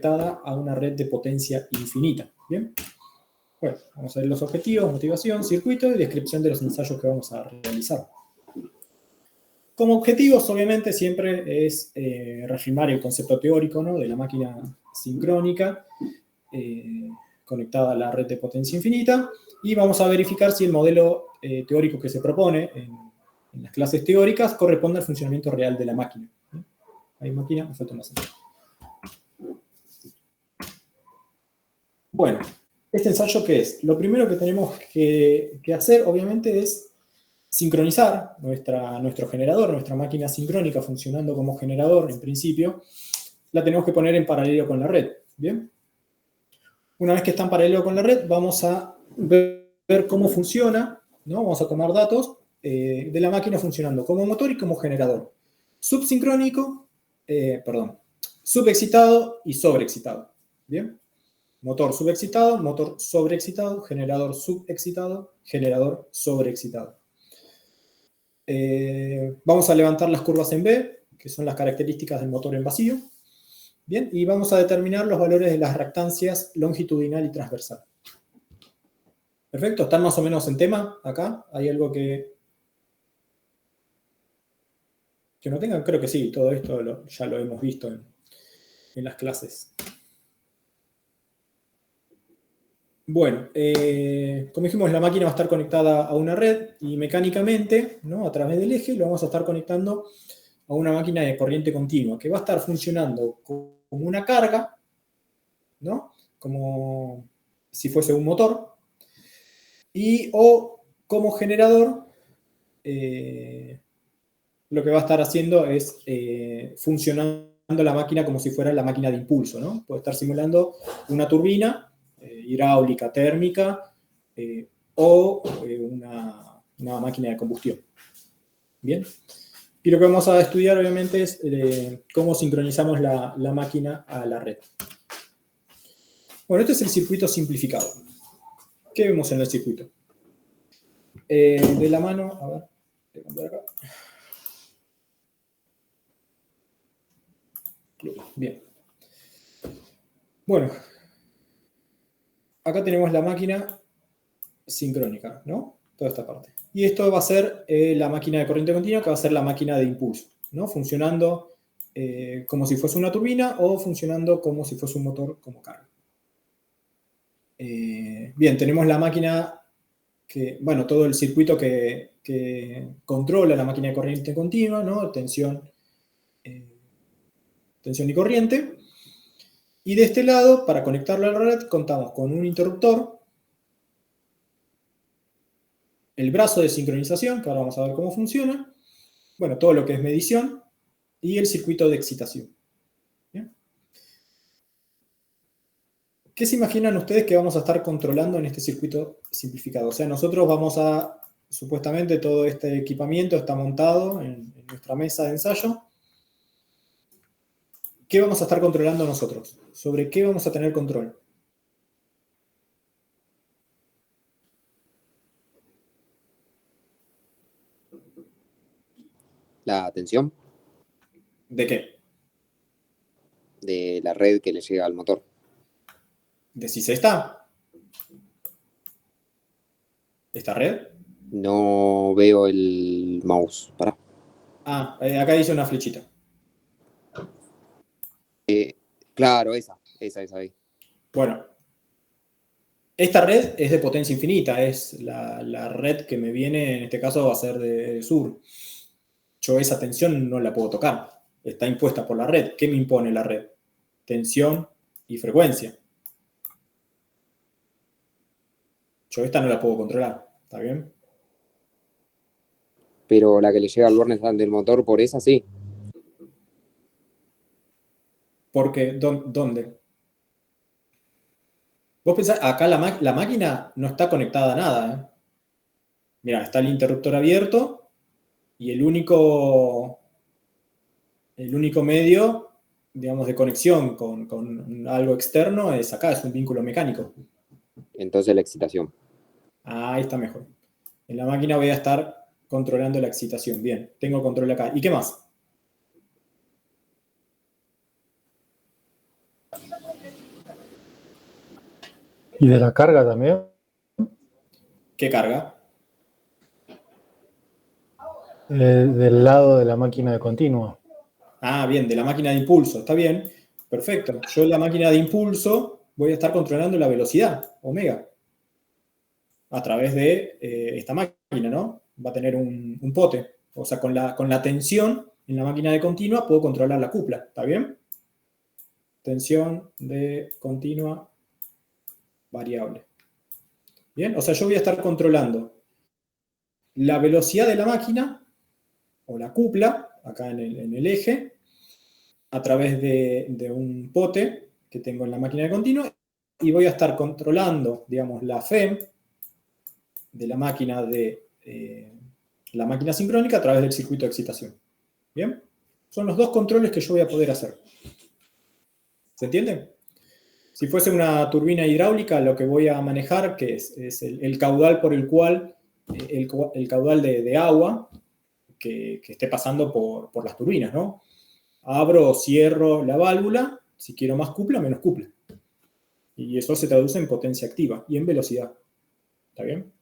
conectada a una red de potencia infinita. ¿Bien? Bueno, vamos a ver los objetivos, motivación, circuito y descripción de los ensayos que vamos a realizar. Como objetivos, obviamente, siempre es reafirmar el concepto teórico, ¿no?, de la máquina sincrónica conectada a la red de potencia infinita, y vamos a verificar si el modelo teórico que se propone en las clases teóricas corresponde al funcionamiento real de la máquina. Hay máquina, me falta más. Bueno, ¿este ensayo qué es? Lo primero que tenemos que hacer, obviamente, es sincronizar nuestro generador, nuestra máquina sincrónica funcionando como generador, en principio, la tenemos que poner en paralelo con la red. ¿Bien? Una vez que está en paralelo con la red, vamos a ver cómo funciona, ¿no? Vamos a tomar datos de la máquina funcionando como motor y como generador. Subexcitado y sobreexcitado. ¿Bien? Motor subexcitado, motor sobreexcitado, generador subexcitado, generador sobreexcitado. Vamos a levantar las curvas en B, que son las características del motor en vacío. Bien, y vamos a determinar los valores de las reactancias longitudinal y transversal. Perfecto, ¿están más o menos en tema acá? ¿Hay algo que no tengan? Creo que sí, todo esto ya lo hemos visto en las clases. Bueno, como dijimos, la máquina va a estar conectada a una red y mecánicamente, ¿no?, a través del eje, lo vamos a estar conectando a una máquina de corriente continua, que va a estar funcionando como una carga, ¿no?, como si fuese un motor, o como generador, lo que va a estar haciendo es funcionando la máquina como si fuera la máquina de impulso, ¿no? Puede estar simulando una turbina hidráulica, térmica, o una máquina de combustión. ¿Bien? Y lo que vamos a estudiar, obviamente, es cómo sincronizamos la máquina a la red. Bueno, este es el circuito simplificado. ¿Qué vemos en el circuito? De la mano, a ver, voy a cambiar acá. Bien. Bueno, acá tenemos la máquina sincrónica, ¿no? Toda esta parte. Y esto va a ser la máquina de corriente continua, que va a ser la máquina de impulso, ¿no? Funcionando como si fuese una turbina o funcionando como si fuese un motor como carga. Bien, tenemos la máquina bueno, todo el circuito que controla la máquina de corriente continua, ¿no? Tensión y corriente. Y de este lado, para conectarlo a la red, contamos con un interruptor, el brazo de sincronización, que ahora vamos a ver cómo funciona, bueno, todo lo que es medición, y el circuito de excitación. ¿Bien? ¿Qué se imaginan ustedes que vamos a estar controlando en este circuito simplificado? O sea, nosotros vamos a, supuestamente todo este equipamiento está montado en nuestra mesa de ensayo. ¿Qué vamos a estar controlando nosotros? ¿Sobre qué vamos a tener control? La tensión ¿De qué? de la red que le llega al motor. ¿De si se está? ¿Esta red? No veo el mouse. Pará. Ah, acá dice una flechita. Claro, esa ahí. Bueno, esta red es de potencia infinita, es la red que me viene, en este caso va a ser de sur. Yo esa tensión no la puedo tocar, está impuesta por la red. ¿Qué me impone la red? Tensión y frecuencia. Yo esta no la puedo controlar, ¿está bien? Pero la que le llega al borne del motor, por esa sí. Porque, ¿dónde? Vos pensás, acá la máquina no está conectada a nada, ¿eh? Mira, está el interruptor abierto y el único medio, digamos, de conexión con algo externo es acá, es un vínculo mecánico. Entonces la excitación. Ahí está mejor. En la máquina voy a estar controlando la excitación. Bien, tengo control acá. ¿Y qué más? ¿Y de la carga también? ¿Qué carga? Del lado de la máquina de continuo. Ah, bien, de la máquina de impulso, está bien, perfecto. Yo en la máquina de impulso voy a estar controlando la velocidad, omega, a través de esta máquina, ¿no? Va a tener un pote. O sea, con la tensión en la máquina de continua puedo controlar la cupla, ¿está bien? Tensión de continua variable. Bien, o sea, yo voy a estar controlando la velocidad de la máquina o la cupla, acá en el eje, a través de un pote que tengo en la máquina de continuo, y voy a estar controlando, digamos, la FEM de la máquina sincrónica a través del circuito de excitación. ¿Bien? Son los dos controles que yo voy a poder hacer. ¿Se entiende? Si fuese una turbina hidráulica, lo que voy a manejar, que es el caudal por el cual, el caudal de agua que esté pasando por las turbinas, ¿no? Abro o cierro la válvula, si quiero más cupla, menos cupla. Y eso se traduce en potencia activa y en velocidad. ¿Está bien?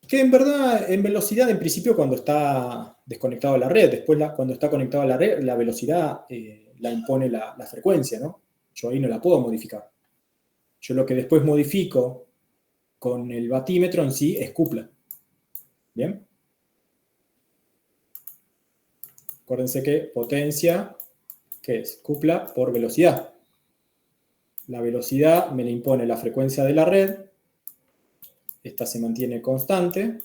Que en verdad, en velocidad, en principio, cuando está desconectado a la red, después cuando está conectado a la red, la velocidad la impone la frecuencia, ¿no? Yo ahí no la puedo modificar. Yo lo que después modifico con el batímetro en sí es cupla. ¿Bien? Acuérdense que potencia, ¿qué es? Cupla por velocidad. La velocidad me la impone la frecuencia de la red. Esta se mantiene constante,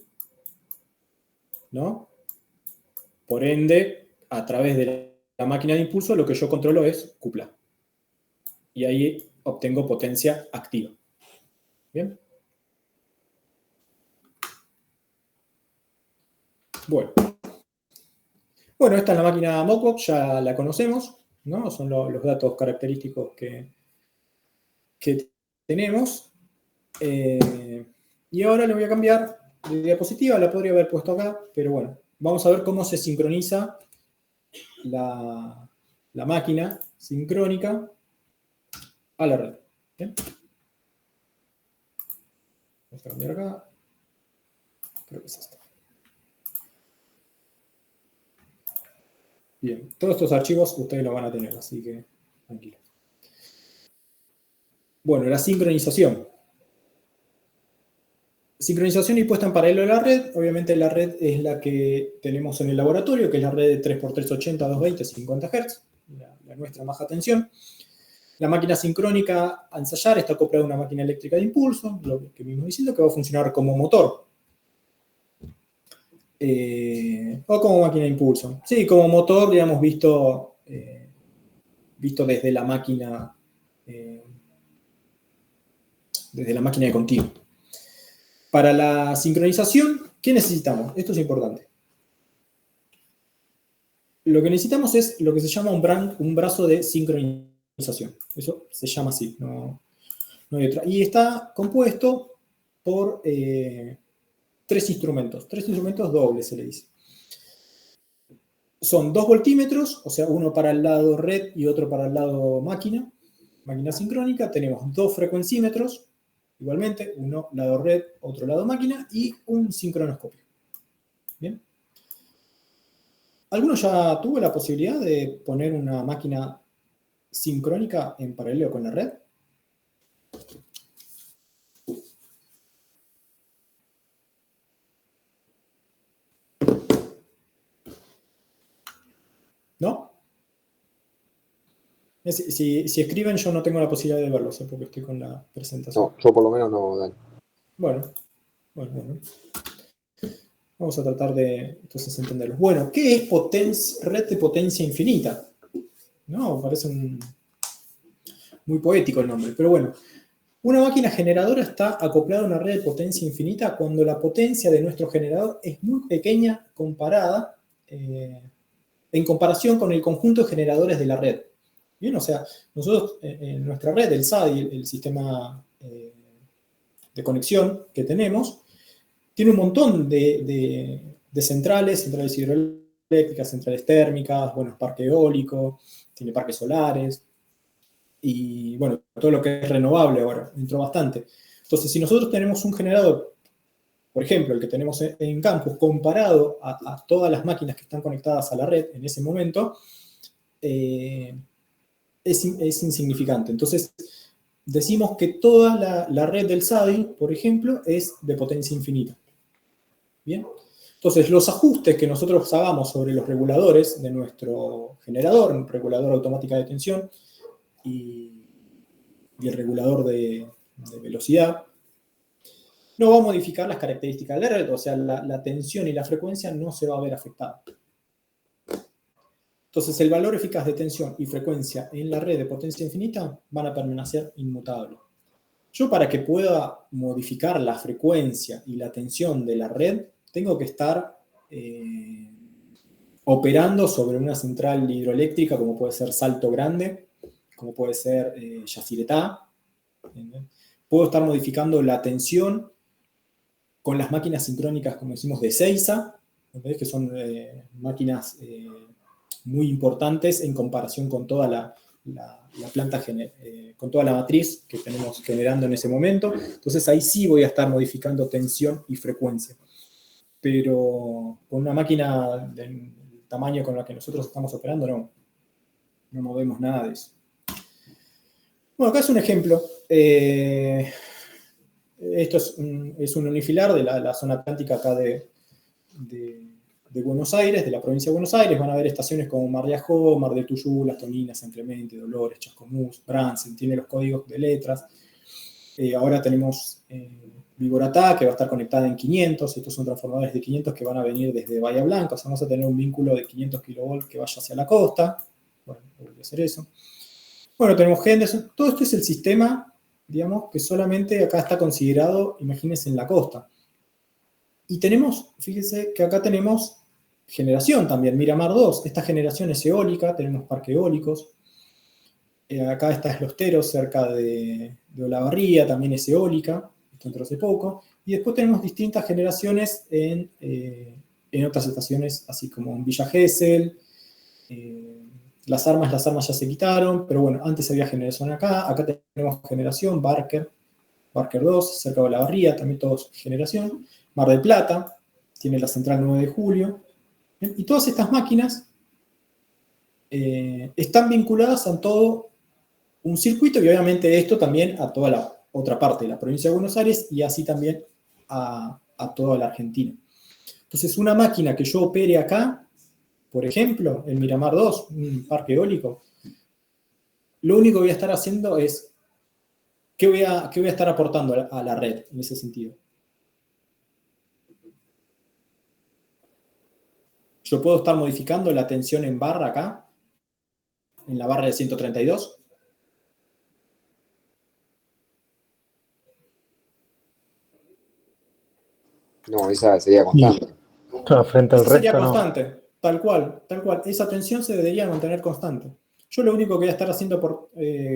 ¿no? Por ende, a través de la máquina de impulso, lo que yo controlo es cupla. Y ahí obtengo potencia activa. ¿Bien? Bueno. Bueno, esta es la máquina Mockbox, ya la conocemos, ¿no? Son los datos característicos que tenemos. Y ahora le voy a cambiar de diapositiva, la podría haber puesto acá, pero bueno, vamos a ver cómo se sincroniza la máquina sincrónica a la red. ¿Bien? Vamos a cambiar acá. Creo que es esta. Bien, todos estos archivos ustedes los van a tener, así que tranquilo. Bueno, la sincronización. Sincronización y puesta en paralelo a la red. Obviamente la red es la que tenemos en el laboratorio, que es la red de 3x380, 220, 50 Hz, la nuestra baja tensión. La máquina sincrónica a ensayar está acoplada a una máquina eléctrica de impulso, lo que mismo diciendo que va a funcionar como motor. O como máquina de impulso. Sí, como motor, digamos, visto desde la máquina de continuo. Para la sincronización, ¿qué necesitamos? Esto es importante. Lo que necesitamos es lo que se llama un brazo de sincronización. Eso se llama así, no hay otra. Y está compuesto por tres instrumentos dobles, se le dice. Son 2 voltímetros, o sea, uno para el lado red y otro para el lado máquina sincrónica. Tenemos 2 frecuencímetros, igualmente, uno lado red, otro lado máquina, y un sincronoscopio. Bien. ¿Alguno ya tuvo la posibilidad de poner una máquina sincrónica en paralelo con la red? ¿No? Si escriben, yo no tengo la posibilidad de verlo, porque estoy con la presentación. No, yo por lo menos no, Dani. Bueno. Vamos a tratar de entonces entenderlo. Bueno, ¿qué es red de potencia infinita? No, parece muy poético el nombre, pero bueno. Una máquina generadora está acoplada a una red de potencia infinita cuando la potencia de nuestro generador es muy pequeña en comparación con el conjunto de generadores de la red. Bien, o sea, nosotros en nuestra red, el SADI, el sistema de conexión que tenemos, tiene un montón de centrales hidroeléctricas, centrales térmicas, bueno, parque eólico, tiene parques solares. y bueno, todo lo que es renovable ahora, entró bastante. Entonces, si nosotros tenemos un generador, por ejemplo, el que tenemos en campus, comparado a todas las máquinas que están conectadas a la red en ese momento, es insignificante. Entonces, decimos que toda la red del SADI, por ejemplo, es de potencia infinita. ¿Bien? Entonces, los ajustes que nosotros hagamos sobre los reguladores de nuestro generador, un regulador automática de tensión y el regulador de velocidad, no va a modificar las características de la red, o sea, la tensión y la frecuencia no se va a ver afectada. Entonces, el valor eficaz de tensión y frecuencia en la red de potencia infinita van a permanecer inmutables. Yo, para que pueda modificar la frecuencia y la tensión de la red, tengo que estar operando sobre una central hidroeléctrica, como puede ser Salto Grande, como puede ser Yacyretá. Puedo estar modificando la tensión con las máquinas sincrónicas, como decimos, de Ezeiza, que son máquinas muy importantes en comparación con toda la planta, con toda la matriz que tenemos generando en ese momento. Entonces ahí sí voy a estar modificando tensión y frecuencia. Pero con una máquina del tamaño con la que nosotros estamos operando, no movemos nada de eso. Bueno, acá es un ejemplo. Esto es un unifilar de la zona atlántica acá de Buenos Aires, de la provincia de Buenos Aires. Van a ver estaciones como Mar de Ajó, Mar del Tuyú, Las Toninas, San Clemente, Dolores, Chascomús, Bransen, tiene los códigos de letras. Ahora tenemos Viboratá, que va a estar conectada en 500. Estos son transformadores de 500 que van a venir desde Bahía Blanca. O sea, vamos a tener un vínculo de 500 kV que vaya hacia la costa. Bueno, voy a hacer eso. Bueno, tenemos Henderson. Todo esto es el sistema, digamos, que solamente acá está considerado, imagínense, en la costa. Y tenemos, fíjense que acá tenemos generación también, Miramar 2. Esta generación es eólica, tenemos parques eólicos. Acá está Eslostero, cerca de Olavarría, también es eólica, esto entró hace poco. Y después tenemos distintas generaciones en otras estaciones, así como en Villa Gesell. Las armas ya se quitaron, pero bueno, antes había generación acá. Acá tenemos generación, Barker 2, cerca de Olavarría, también todos generación. Mar del Plata, tiene la central 9 de julio. ¿Bien? Y todas estas máquinas están vinculadas a todo un circuito, y obviamente esto también a toda la otra parte de la provincia de Buenos Aires, y así también a toda la Argentina. Entonces, una máquina que yo opere acá, por ejemplo, el Miramar 2, un parque eólico, lo único que voy a estar haciendo es, ¿qué voy a estar aportando a la red en ese sentido? Yo puedo estar modificando la tensión en barra acá, en la barra de 132. No, esa sería constante. Claro, frente al Esa sería resto, no. constante, tal cual. Esa tensión se debería mantener constante. Yo lo único que voy a estar haciendo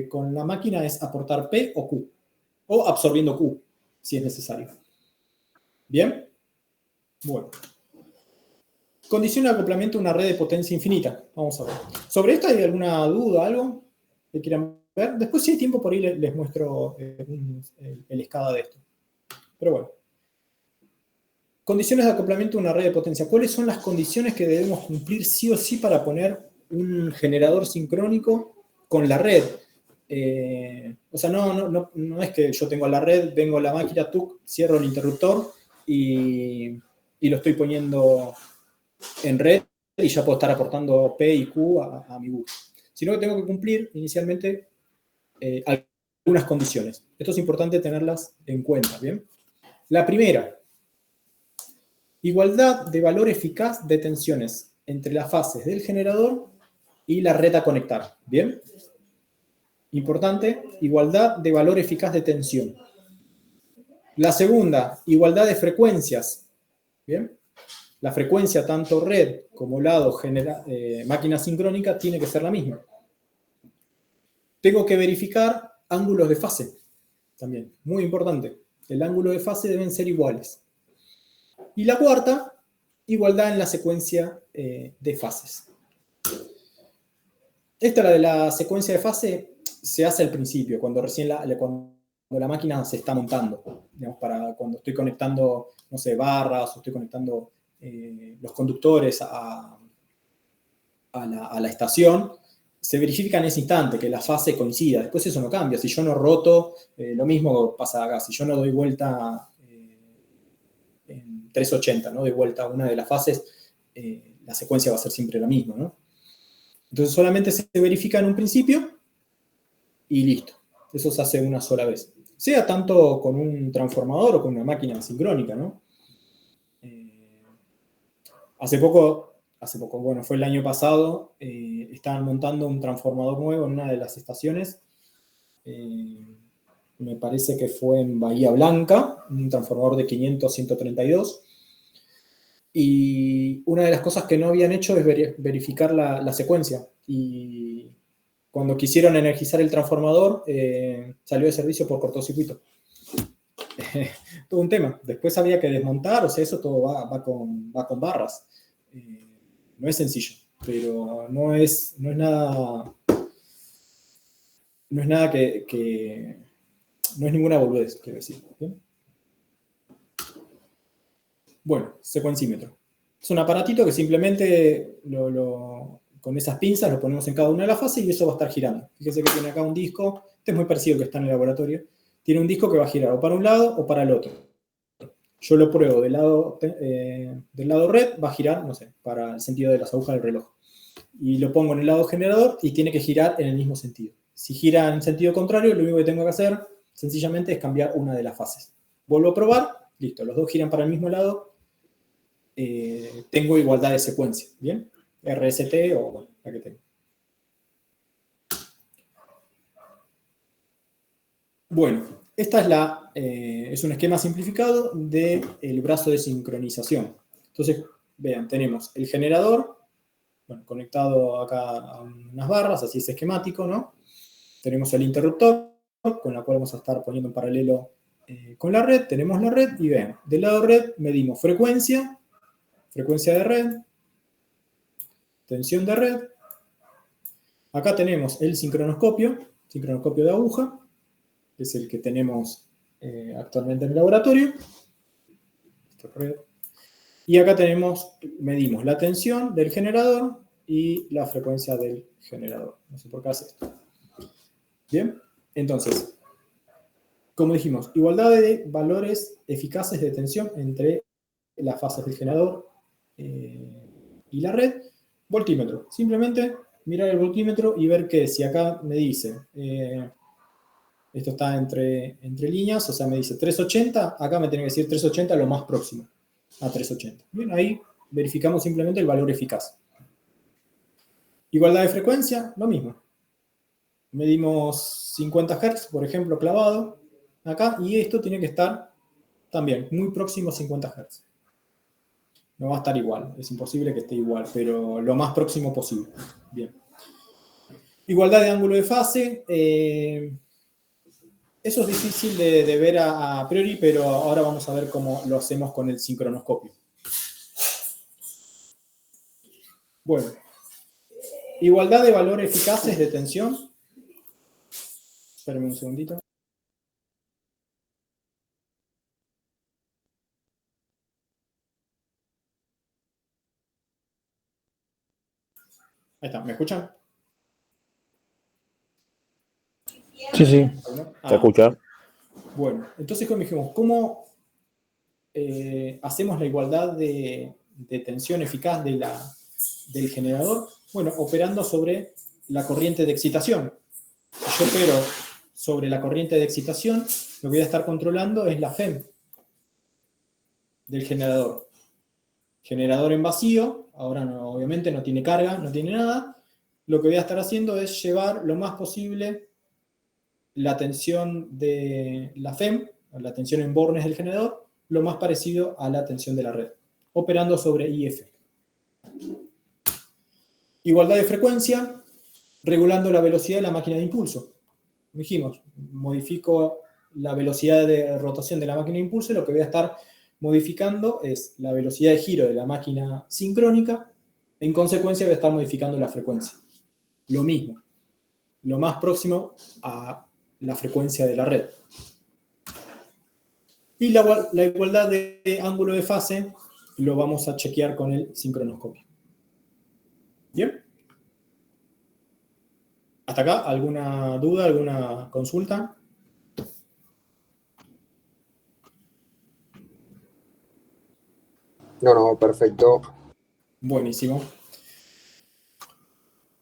con la máquina es aportar P o Q, o absorbiendo Q, si es necesario. ¿Bien? Bueno. Condición de acoplamiento a una red de potencia infinita. Vamos a ver. ¿Sobre esto hay alguna duda, algo que quieran ver? Después, si hay tiempo, por ahí les muestro el escala de esto. Pero bueno. Condiciones de acoplamiento a una red de potencia. ¿Cuáles son las condiciones que debemos cumplir sí o sí para poner un generador sincrónico con la red? O sea, no es que yo tengo la red, vengo a la máquina, cierro el interruptor y lo estoy poniendo en red y ya puedo estar aportando P y Q a mi gusto. Sino que tengo que cumplir inicialmente algunas condiciones. Esto es importante tenerlas en cuenta, ¿bien? La primera, igualdad de valor eficaz de tensiones entre las fases del generador y la red a conectar, ¿bien? Importante, igualdad de valor eficaz de tensión. La segunda, igualdad de frecuencias, ¿bien? La frecuencia, tanto red como lado máquina sincrónica, tiene que ser la misma. Tengo que verificar ángulos de fase, también, muy importante. El ángulo de fase deben ser iguales. Y la cuarta, igualdad en la secuencia de fases. Esta, la de la secuencia de fase, se hace al principio, cuando recién cuando la máquina se está montando, digamos, para cuando estoy conectando, no sé, barras, o estoy conectando los conductores a la estación, se verifica en ese instante que la fase coincida. Después eso no cambia. Si yo no roto, lo mismo pasa acá. Si yo no doy vuelta en 380, ¿no? Doy vuelta a una de las fases, la secuencia va a ser siempre la misma, ¿no? Entonces solamente se verifica en un principio y listo. Eso se hace una sola vez. Sea tanto con un transformador o con una máquina sincrónica, ¿no? Hace poco, bueno, fue el año pasado, estaban montando un transformador nuevo en una de las estaciones. Me parece que fue en Bahía Blanca, un transformador de 500-132. Y una de las cosas que no habían hecho es verificar la secuencia. Y cuando quisieron energizar el transformador, salió de servicio por cortocircuito. Todo un tema. Después había que desmontar, o sea, eso todo va con barras. No es sencillo, pero no es nada que no es ninguna boludez, quiero decir. ¿Bien? Bueno, secuencímetro. Es un aparatito que simplemente con esas pinzas lo ponemos en cada una de las fases y eso va a estar girando. Fíjense que tiene acá un disco, este es muy parecido al que está en el laboratorio, tiene un disco que va a girar o para un lado o para el otro. Yo lo pruebo del lado red, va a girar, no sé, para el sentido de las agujas del reloj. Y lo pongo en el lado generador y tiene que girar en el mismo sentido. Si gira en sentido contrario, lo único que tengo que hacer sencillamente es cambiar una de las fases. Vuelvo a probar, listo, los dos giran para el mismo lado. Tengo igualdad de secuencia, ¿bien? RST o bueno, la que tengo. Bueno, esta es un esquema simplificado del brazo de sincronización. Entonces, vean, tenemos el generador, bueno, conectado acá a unas barras, así es esquemático, ¿no? Tenemos el interruptor, con la cual vamos a estar poniendo en paralelo con la red. Tenemos la red y vean, del lado red medimos frecuencia de red, tensión de red. Acá tenemos el sincronoscopio de aguja, que es el que tenemos actualmente en el laboratorio. Y acá medimos la tensión del generador y la frecuencia del generador. No sé por qué hace esto. Bien, entonces, como dijimos, igualdad de valores eficaces de tensión entre las fases del generador y la red. Voltímetro. Simplemente mirar el voltímetro y ver que si acá me dice, esto está entre líneas, o sea, me dice 380, acá me tiene que decir 380 lo más próximo a 380. Bien, ahí verificamos simplemente el valor eficaz. Igualdad de frecuencia, lo mismo. Medimos 50 Hz, por ejemplo, clavado acá, y esto tiene que estar también muy próximo a 50 Hz. No va a estar igual, es imposible que esté igual, pero lo más próximo posible. Bien. Igualdad de ángulo de fase. Eso es difícil de ver a priori, pero ahora vamos a ver cómo lo hacemos con el sincronoscopio. Bueno. Igualdad de valores eficaces de tensión. Espérenme un segundito. Ahí está, ¿me escuchan? Sí, sí. ¿Se escucha? Bueno, entonces como dijimos, ¿cómo hacemos la igualdad de tensión eficaz del generador? Bueno, operando sobre la corriente de excitación. Si yo opero sobre la corriente de excitación, lo que voy a estar controlando es la FEM del generador. Generador en vacío, ahora obviamente no tiene carga, no tiene nada. Lo que voy a estar haciendo es llevar lo más posible la tensión de la FEM, la tensión en bornes del generador, lo más parecido a la tensión de la red, operando sobre IF. Igualdad de frecuencia, regulando la velocidad de la máquina de impulso. Dijimos, modifico la velocidad de rotación de la máquina de impulso y lo que voy a estar modificando es la velocidad de giro de la máquina sincrónica. En consecuencia voy a estar modificando la frecuencia. Lo mismo. lo más próximo a la frecuencia de la red. Y la igualdad de ángulo de fase lo vamos a chequear con el sincronoscopio. ¿Bien? ¿Hasta acá? ¿Alguna duda, alguna consulta? No, perfecto. Buenísimo.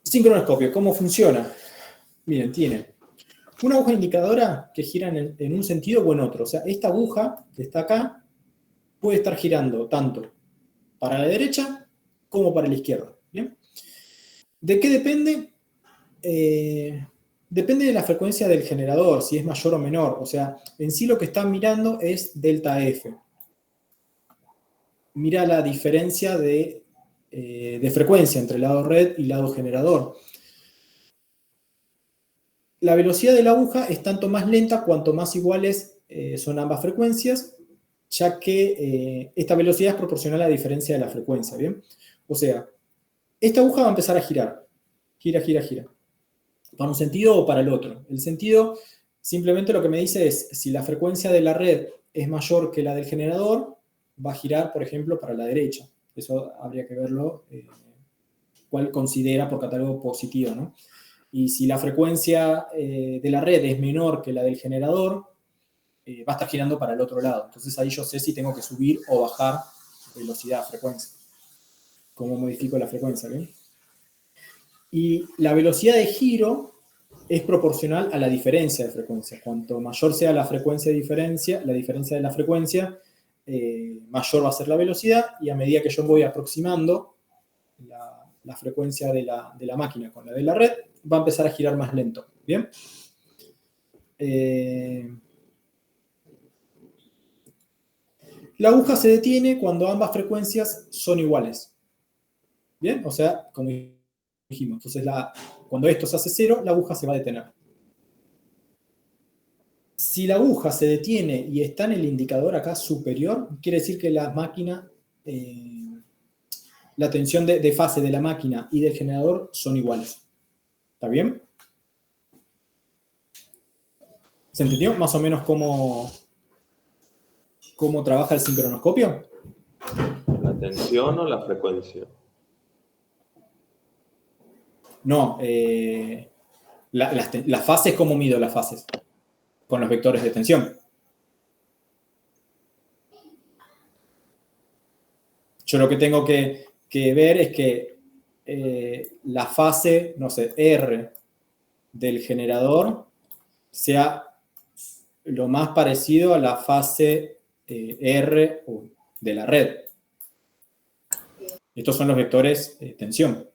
Sincronoscopio, ¿cómo funciona? Miren, tiene una aguja indicadora que gira en un sentido o en otro. O sea, esta aguja que está acá puede estar girando tanto para la derecha como para la izquierda. ¿Bien? ¿De qué depende? Depende de la frecuencia del generador, si es mayor o menor. O sea, en sí lo que están mirando es delta F. Mira la diferencia de frecuencia entre lado red y lado generador. La velocidad de la aguja es tanto más lenta cuanto más iguales son ambas frecuencias, ya que esta velocidad es proporcional a la diferencia de la frecuencia, ¿bien? O sea, esta aguja va a empezar a girar. Gira, gira, gira. ¿Para un sentido o para el otro? El sentido simplemente lo que me dice es, si la frecuencia de la red es mayor que la del generador, va a girar, por ejemplo, para la derecha. Eso habría que verlo, cuál considera por catálogo positivo, ¿no? Y si la frecuencia de la red es menor que la del generador, va a estar girando para el otro lado. Entonces ahí yo sé si tengo que subir o bajar velocidad, frecuencia. ¿Cómo modifico la frecuencia? ¿Bien? Y la velocidad de giro es proporcional a la diferencia de frecuencia. Cuanto mayor sea la frecuencia de diferencia, la diferencia de la frecuencia, mayor va a ser la velocidad, y a medida que yo voy aproximando la frecuencia de la máquina con la de la red, va a empezar a girar más lento. ¿Bien? La aguja se detiene cuando ambas frecuencias son iguales. ¿Bien? O sea, como dijimos, entonces cuando esto se hace 0, la aguja se va a detener. Si la aguja se detiene y está en el indicador acá superior, quiere decir que la máquina, la tensión de fase de la máquina y del generador son iguales. ¿Está bien? ¿Se entendió más o menos cómo trabaja el sincronoscopio? ¿La tensión o la frecuencia? No, las fases, ¿cómo mido las fases? Con los vectores de tensión. Yo lo que tengo que ver es que la fase, no sé, R del generador sea lo más parecido a la fase R de la red. Estos son los vectores de tensión.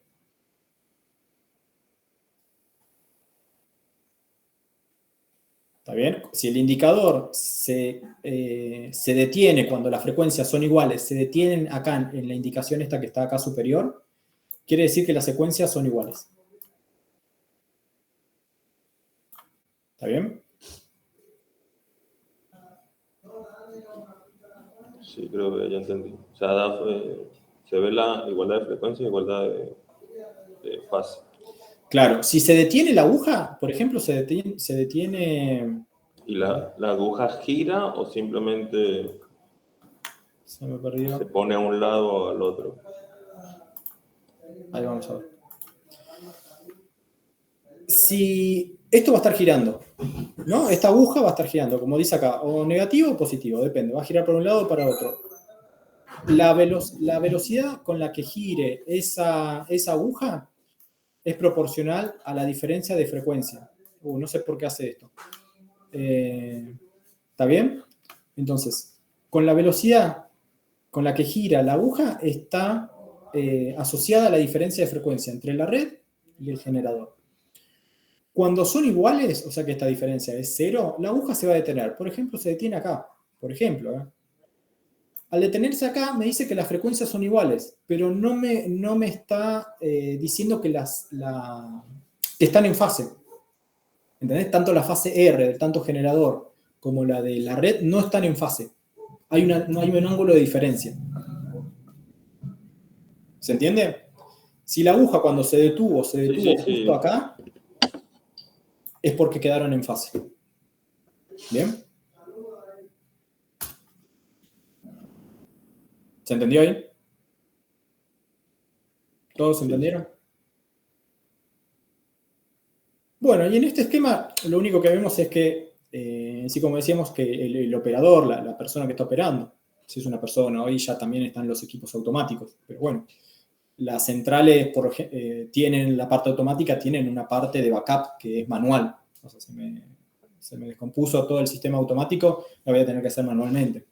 ¿Está bien? Si el indicador se detiene cuando las frecuencias son iguales, se detienen acá en la indicación esta que está acá superior, quiere decir que las secuencias son iguales. ¿Está bien? Sí, creo que ya entendí. O sea, se ve la igualdad de frecuencia y igualdad de fase. Claro, si se detiene la aguja, por ejemplo, se detiene... ¿Y la aguja gira o simplemente Se me perdió. se pone a un lado o al otro? Ahí vamos a ver. Si esto va a estar girando, ¿no? Esta aguja va a estar girando, como dice acá, o negativo o positivo, depende. Va a girar para un lado o para otro. La velocidad con la que gire esa aguja es proporcional a la diferencia de frecuencia. No sé por qué hace esto. ¿Está bien? Entonces, con la velocidad con la que gira la aguja está asociada a la diferencia de frecuencia entre la red y el generador. Cuando son iguales, o sea que esta diferencia es 0, la aguja se va a detener. Por ejemplo, se detiene acá. Por ejemplo, al detenerse acá me dice que las frecuencias son iguales, pero no me está diciendo que que están en fase. ¿Entendés? Tanto la fase R del tanto generador como la de la red no están en fase. No hay un ángulo de diferencia. ¿Se entiende? Si la aguja cuando se detuvo Sí. justo acá, es porque quedaron en fase. ¿Bien? ¿Se entendió ahí? ¿Todos entendieron? Bueno, y en este esquema lo único que vemos es que, así como decíamos, que el operador, la persona que está operando, si es una persona, hoy ya también están los equipos automáticos, pero bueno, las centrales tienen la parte automática, tienen una parte de backup que es manual. O sea, se me descompuso todo el sistema automático, lo voy a tener que hacer manualmente.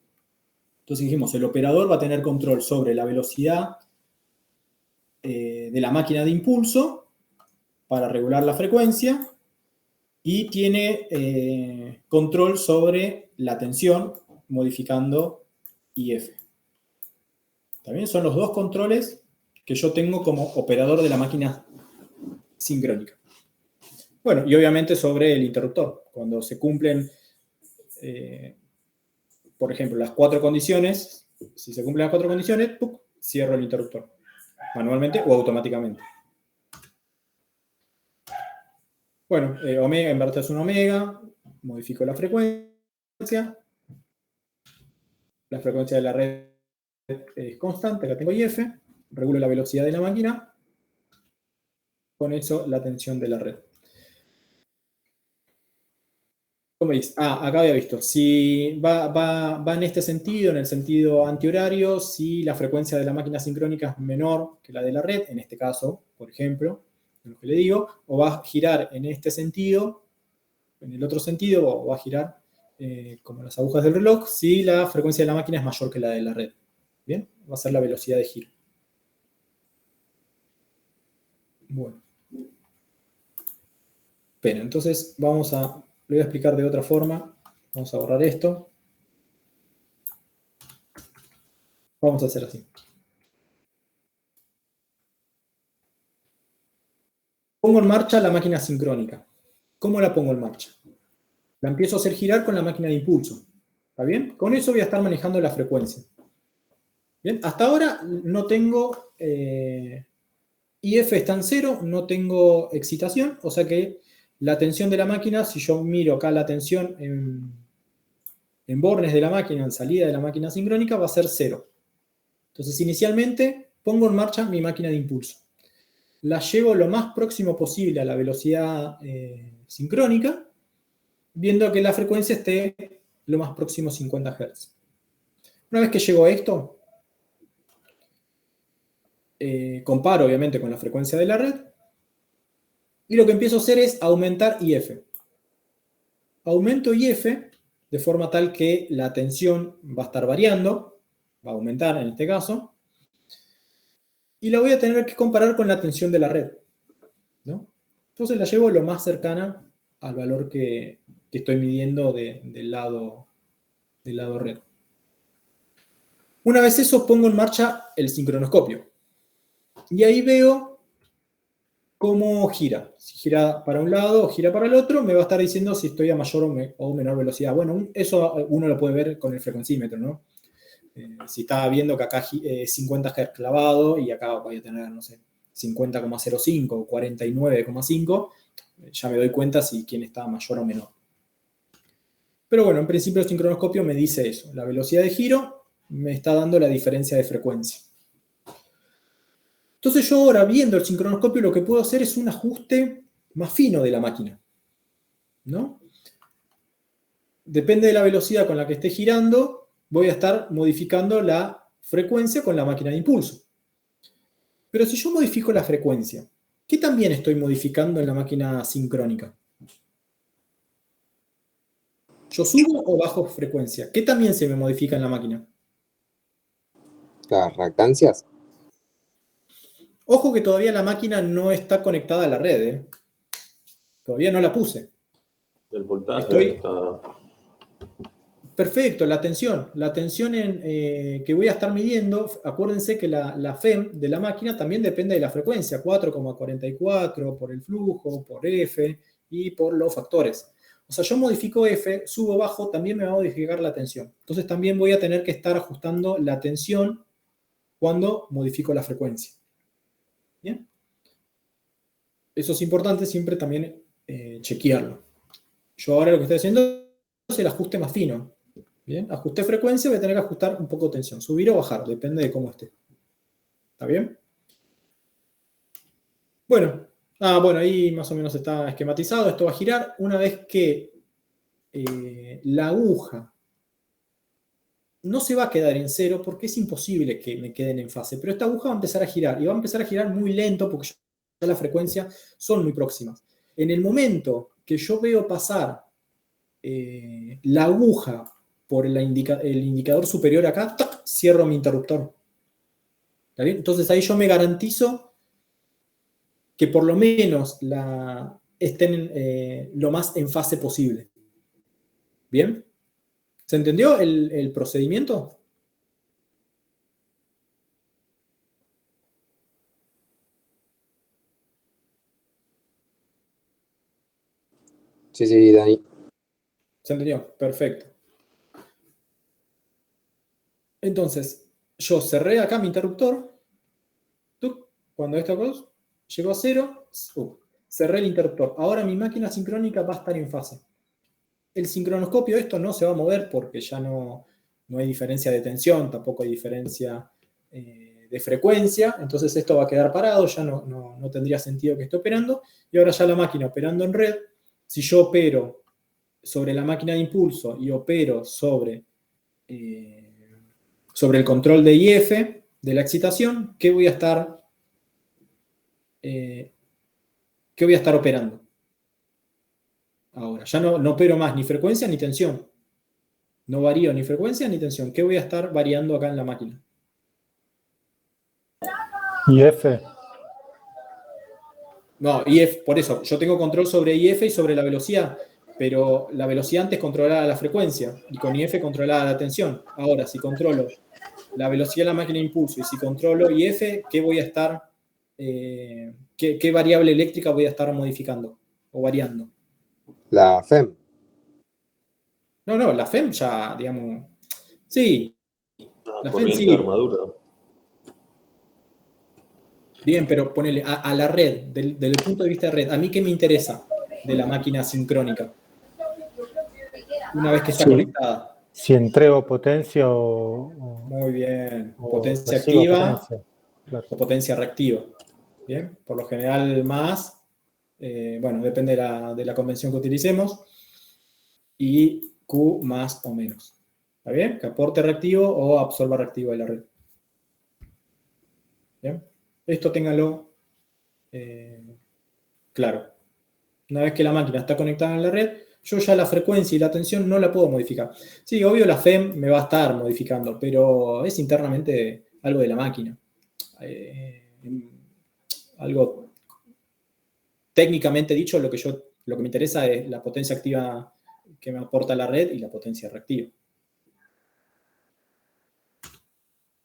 Entonces dijimos, el operador va a tener control sobre la velocidad de la máquina de impulso para regular la frecuencia y tiene control sobre la tensión modificando IF. También son los dos controles que yo tengo como operador de la máquina sincrónica. Bueno, y obviamente sobre el interruptor. Cuando se cumplen, por ejemplo, las 4 condiciones, si se cumplen las 4 condiciones, ¡puc!, cierro el interruptor, manualmente o automáticamente. Bueno, omega, en verdad es un omega, modifico la frecuencia. La frecuencia de la red es constante, acá tengo IF, regulo la velocidad de la máquina, con eso la tensión de la red. ¿Cómo dice? Acá había visto, si va en este sentido, en el sentido antihorario, si la frecuencia de la máquina sincrónica es menor que la de la red, en este caso, por ejemplo, lo que le digo, o va a girar en este sentido, en el otro sentido, o va a girar como las agujas del reloj, si la frecuencia de la máquina es mayor que la de la red. ¿Bien? Va a ser la velocidad de giro. Bueno. Pero entonces lo voy a explicar de otra forma. Vamos a borrar esto. Vamos a hacer así. Pongo en marcha la máquina sincrónica. ¿Cómo la pongo en marcha? La empiezo a hacer girar con la máquina de impulso. ¿Está bien? Con eso voy a estar manejando la frecuencia. Bien, hasta ahora no tengo IF está en 0, no tengo excitación, o sea que la tensión de la máquina, si yo miro acá la tensión en bornes de la máquina, en salida de la máquina sincrónica, va a ser 0. Entonces, inicialmente pongo en marcha mi máquina de impulso. La llevo lo más próximo posible a la velocidad sincrónica, viendo que la frecuencia esté lo más próximo a 50 Hz. Una vez que llego a esto, comparo obviamente con la frecuencia de la red, y lo que empiezo a hacer es aumentar IF. Aumento IF de forma tal que la tensión va a estar variando, va a aumentar en este caso, y la voy a tener que comparar con la tensión de la red, ¿no? Entonces la llevo lo más cercana al valor que estoy midiendo del lado red. Una vez eso, pongo en marcha el sincronoscopio. Y ahí veo cómo gira. Si gira para un lado o gira para el otro, me va a estar diciendo si estoy a mayor o menor velocidad. Bueno, eso uno lo puede ver con el frecuencímetro, ¿no? Si está viendo que acá 50 Hz clavado y acá voy a tener, no sé, 50,05 o 49,5, ya me doy cuenta si quién está mayor o menor. Pero bueno, en principio el sincronoscopio me dice eso. La velocidad de giro me está dando la diferencia de frecuencia. Entonces yo ahora, viendo el sincronoscopio, lo que puedo hacer es un ajuste más fino de la máquina, ¿no? Depende de la velocidad con la que esté girando, voy a estar modificando la frecuencia con la máquina de impulso. Pero si yo modifico la frecuencia, ¿qué también estoy modificando en la máquina sincrónica? ¿Yo subo o bajo frecuencia? ¿Qué también se me modifica en la máquina? Las reactancias. Ojo que todavía la máquina no está conectada a la red, ¿eh? Todavía no la puse. El voltaje está... Perfecto, la tensión que voy a estar midiendo, acuérdense que la FEM de la máquina también depende de la frecuencia, 4,44 por el flujo, por F y por los factores. O sea, yo modifico F, subo, bajo, también me va a modificar la tensión. Entonces también voy a tener que estar ajustando la tensión cuando modifico la frecuencia. ¿Bien? Eso es importante siempre también chequearlo. Yo ahora lo que estoy haciendo es el ajuste más fino. Bien, ajusté frecuencia, voy a tener que ajustar un poco de tensión, subir o bajar, depende de cómo esté. ¿Está bien? Bueno, ahí más o menos está esquematizado. Esto va a girar una vez que la aguja no se va a quedar en cero porque es imposible que me queden en fase, pero esta aguja va a empezar a girar y va a empezar a girar muy lento porque ya las frecuencias son muy próximas. En el momento que yo veo pasar la aguja por el indicador superior acá, ¡tac!, cierro mi interruptor. ¿Está bien? Entonces ahí yo me garantizo que por lo menos estén lo más en fase posible. ¿Bien? ¿Se entendió el procedimiento? Sí, Dani. ¿Se entendió? Perfecto. Entonces, yo cerré acá mi interruptor. Cuando esta cosa llegó a 0, cerré el interruptor. Ahora mi máquina sincrónica va a estar en fase. El sincronoscopio, esto no se va a mover porque ya no hay diferencia de tensión, tampoco hay diferencia de frecuencia. Entonces esto va a quedar parado, ya no tendría sentido que esté operando. Y ahora ya la máquina operando en red, si yo opero sobre la máquina de impulso y opero sobre el control de IF de la excitación, ¿qué voy a estar operando? Ahora, ya no opero más ni frecuencia ni tensión. No varío ni frecuencia ni tensión. ¿Qué voy a estar variando acá en la máquina? IF. No, IF, por eso, yo tengo control sobre IF y sobre la velocidad, pero la velocidad antes controlaba la frecuencia y con IF controlaba la tensión. Ahora, si controlo la velocidad de la máquina de impulso y si controlo IF, ¿qué voy a estar, qué variable eléctrica voy a estar modificando o variando? La FEM. No, la FEM ya, digamos, sí. La FEM corriente, sí. armadura. Bien, pero ponele a la red, desde el punto de vista de red, ¿a mí qué me interesa de la máquina sincrónica? Una vez que está conectada. Si entrego potencia o Muy bien. o Potencia recibo activa potencia. Claro. o potencia reactiva. Bien, por lo general más, bueno, depende de la convención que utilicemos, y Q más o menos. ¿Está bien? Que aporte reactivo o absorba reactivo de la red. Bien. Esto téngalo claro. Una vez que la máquina está conectada en la red, yo ya la frecuencia y la tensión no la puedo modificar. Sí, obvio la FEM me va a estar modificando, pero es internamente algo de la máquina. Algo técnicamente dicho, lo que me interesa es la potencia activa que me aporta la red y la potencia reactiva.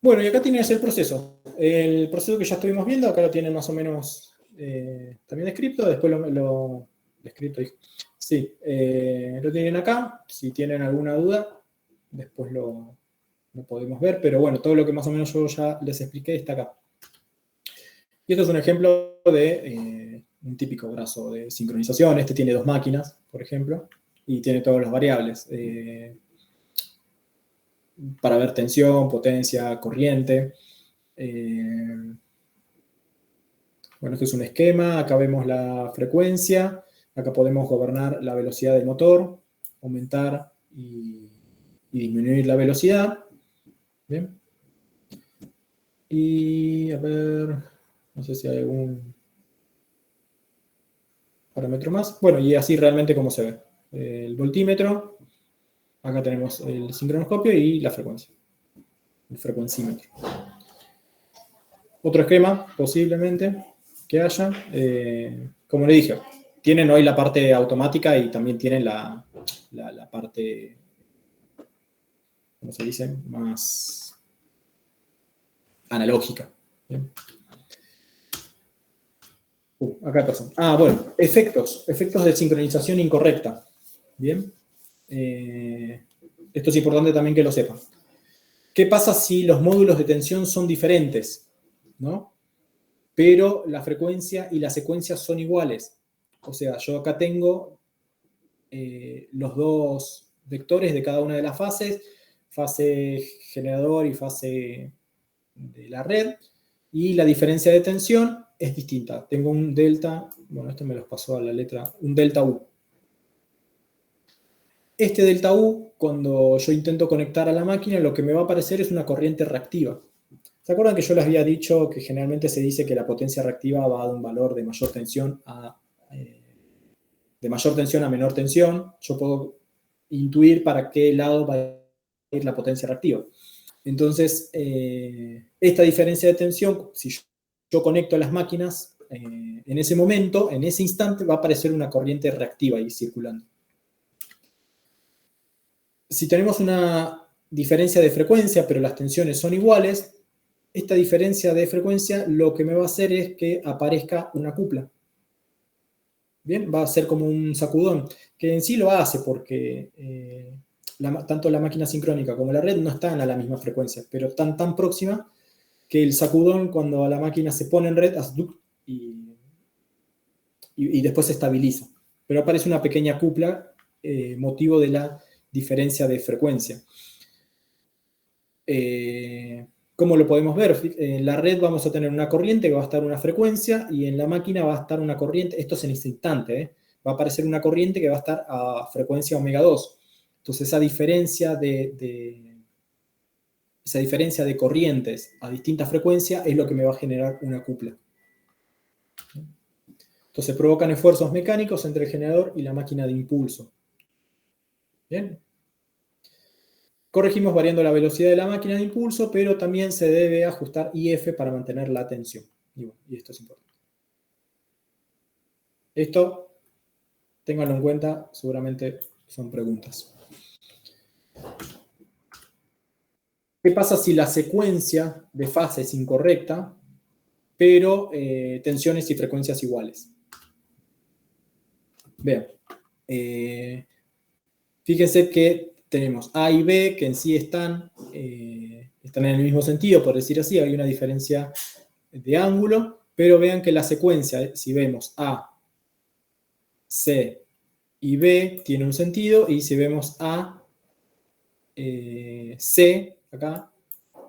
Bueno, y acá tienes el proceso. El proceso que ya estuvimos viendo, acá lo tienen más o menos también descrito, después lo descrito. Sí, lo tienen acá. Si tienen alguna duda, después lo podemos ver, pero bueno, todo lo que más o menos yo ya les expliqué está acá. Y esto es un ejemplo de un típico brazo de sincronización. Este tiene 2 máquinas, por ejemplo, y tiene todas las variables. Para ver tensión, potencia, corriente. Bueno, esto es un esquema. Acá vemos la frecuencia. Acá podemos gobernar la velocidad del motor, aumentar y disminuir la velocidad. Bien. Y a ver, no sé si hay algún parámetro más. Bueno, y así realmente como se ve. El voltímetro. Acá tenemos el sincronoscopio y la frecuencia. El frecuencímetro. Otro esquema, posiblemente, que haya. Como le dije, tienen hoy la parte automática y también tienen la parte, ¿cómo se dice? Más analógica. ¿Bien? Acá pasó. Bueno, efectos de sincronización incorrecta. Bien. Esto es importante también que lo sepan. ¿Qué pasa si los módulos de tensión son diferentes? ¿No? Pero la frecuencia y la secuencia son iguales. O sea, yo acá tengo los dos vectores de cada una de las fases, fase generador y fase de la red, y la diferencia de tensión es distinta. Tengo un delta, bueno, esto me los pasó a la letra, un delta U. Este delta U, cuando yo intento conectar a la máquina, lo que me va a aparecer es una corriente reactiva. ¿Se acuerdan que yo les había dicho que generalmente se dice que la potencia reactiva va de un valor de mayor tensión a menor tensión? Yo puedo intuir para qué lado va a ir la potencia reactiva. Entonces, esta diferencia de tensión, si yo conecto a las máquinas, en ese momento, en ese instante, va a aparecer una corriente reactiva ahí circulando. Si tenemos una diferencia de frecuencia, pero las tensiones son iguales, esta diferencia de frecuencia lo que me va a hacer es que aparezca una cupla. Bien, va a ser como un sacudón, que en sí lo hace porque tanto la máquina sincrónica como la red no están a la misma frecuencia, pero están tan próxima que el sacudón, cuando la máquina se pone en red, hace y después se estabiliza. Pero aparece una pequeña cupla, motivo de la diferencia de frecuencia. ¿Cómo lo podemos ver? En la red vamos a tener una corriente que va a estar una frecuencia y en la máquina va a estar una corriente, esto es en este instante, va a aparecer una corriente que va a estar a frecuencia omega 2. Entonces esa diferencia de corrientes a distinta frecuencia es lo que me va a generar una cupla. Entonces provocan esfuerzos mecánicos entre el generador y la máquina de impulso. ¿Bien? Corregimos variando la velocidad de la máquina de impulso, pero también se debe ajustar IF para mantener la tensión. Y esto es importante. Esto, ténganlo en cuenta, seguramente son preguntas. ¿Qué pasa si la secuencia de fase es incorrecta, pero tensiones y frecuencias iguales? Vean. Fíjense que tenemos A y B que en sí están en el mismo sentido, por decir así, hay una diferencia de ángulo, pero vean que la secuencia, si vemos A, C y B, tiene un sentido, y si vemos A, C, acá,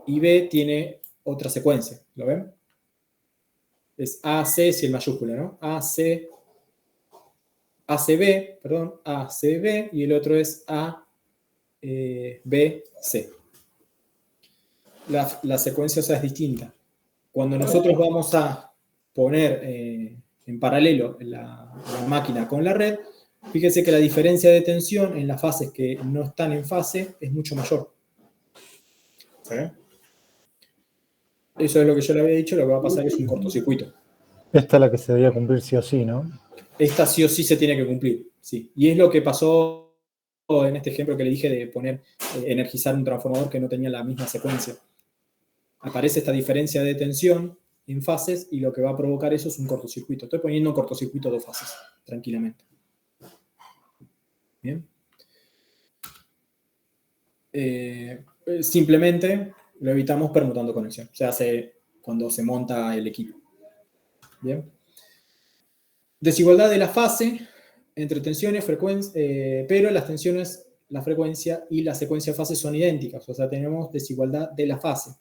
y B, tiene otra secuencia, ¿lo ven? Es AC si el mayúscula, ¿no? ACB, perdón, ACB, y el otro es ABC. La secuencia, o sea, es distinta. Cuando nosotros vamos a poner en paralelo la máquina con la red, fíjense que la diferencia de tensión en las fases que no están en fase es mucho mayor. ¿Sí? Eso es lo que yo le había dicho, lo que va a pasar es un cortocircuito. Esta es la que se debía cumplir sí o sí, ¿no? Esta sí o sí se tiene que cumplir, sí. Y es lo que pasó en este ejemplo que le dije de poner, energizar un transformador que no tenía la misma secuencia. Aparece esta diferencia de tensión en fases y lo que va a provocar eso es un cortocircuito. Estoy poniendo un cortocircuito 2 fases, tranquilamente. Bien. Simplemente lo evitamos permutando conexión. Se hace cuando se monta el equipo. Bien. Desigualdad de la fase entre tensiones, pero las tensiones, la frecuencia y la secuencia de fases son idénticas. O sea, tenemos desigualdad de la fase.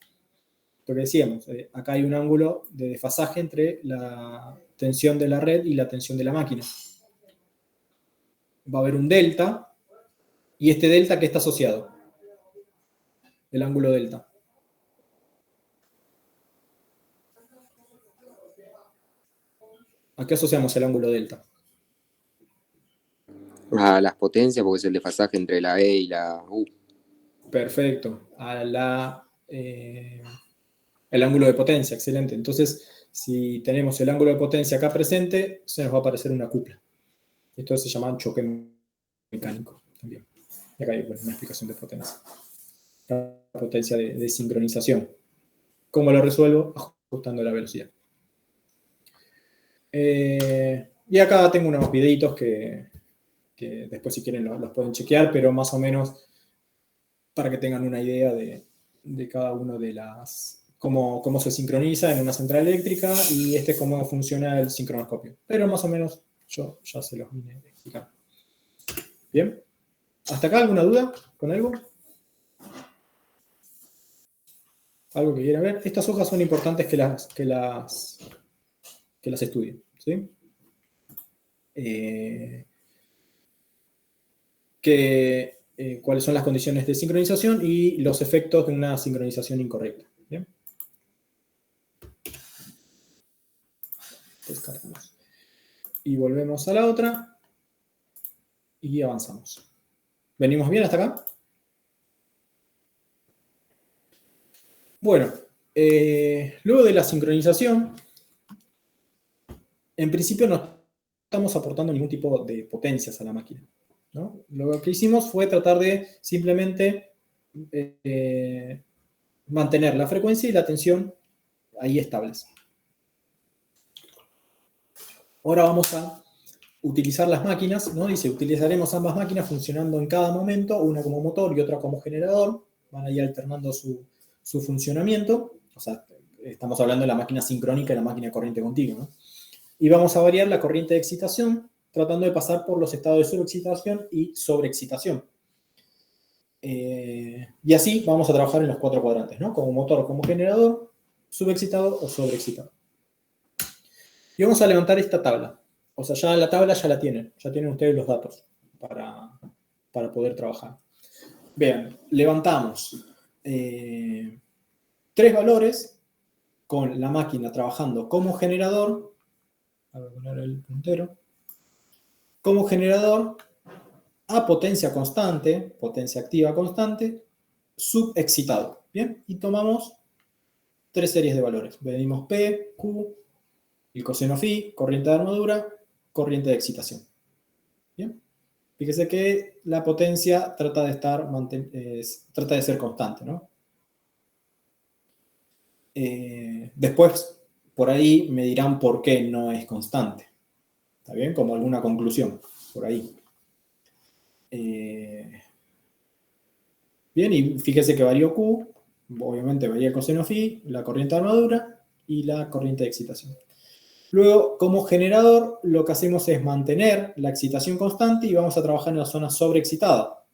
Lo que decíamos, acá hay un ángulo de desfasaje entre la tensión de la red y la tensión de la máquina. Va a haber un delta, y este delta, ¿qué está asociado? El ángulo delta. ¿A qué asociamos el ángulo delta? A las potencias, porque es el desfasaje entre la E y la U. Perfecto. El ángulo de potencia, excelente. Entonces, si tenemos el ángulo de potencia acá presente, se nos va a aparecer una cupla. Esto se llama choque mecánico también. Y acá hay una explicación de potencia. La potencia de sincronización. ¿Cómo lo resuelvo? Ajustando la velocidad. Y acá tengo unos videitos que después, si quieren, los pueden chequear, pero más o menos para que tengan una idea de cada uno de las... Cómo se sincroniza en una central eléctrica, y cómo funciona el sincronoscopio. Pero más o menos Yo ya se los vine a explicar. Bien. ¿Hasta acá alguna duda con algo? ¿Algo que quiera ver? Estas hojas son importantes que las estudien. ¿Sí? Cuáles son las condiciones de sincronización y los efectos de una sincronización incorrecta. ¿Bien? Descargamos. Y volvemos a la otra y avanzamos. ¿Venimos bien hasta acá? Bueno, luego de la sincronización, en principio no estamos aportando ningún tipo de potencias a la máquina, ¿no? Lo que hicimos fue tratar de simplemente mantener la frecuencia y la tensión ahí estables. Ahora vamos a utilizar las máquinas, ¿no? Dice, utilizaremos ambas máquinas funcionando en cada momento, una como motor y otra como generador. Van a ir alternando su funcionamiento. O sea, estamos hablando de la máquina sincrónica y la máquina de corriente continua, ¿no? Y vamos a variar la corriente de excitación, tratando de pasar por los estados de subexcitación y sobreexcitación. Y así vamos a trabajar en los 4 cuadrantes, ¿no? Como motor, como generador, subexcitado o sobreexcitado. Y vamos a levantar esta tabla. O sea, ya la tabla ya tienen ustedes los datos para poder trabajar. Vean, levantamos 3 valores con la máquina trabajando como generador. Voy a poner el puntero. Como generador a potencia constante, potencia activa constante, subexcitado. ¿Bien? Y tomamos 3 series de valores. Medimos P, Q, el coseno phi, corriente de armadura, corriente de excitación. ¿Bien? Fíjese que la potencia trata de ser constante, ¿no? Después, por ahí me dirán por qué no es constante. ¿Está bien? Como alguna conclusión, por ahí. Bien, y fíjese que varió Q, obviamente varía el coseno phi, la corriente de armadura y la corriente de excitación. Luego, como generador, lo que hacemos es mantener la excitación constante y vamos a trabajar en la zona sobreexcitada.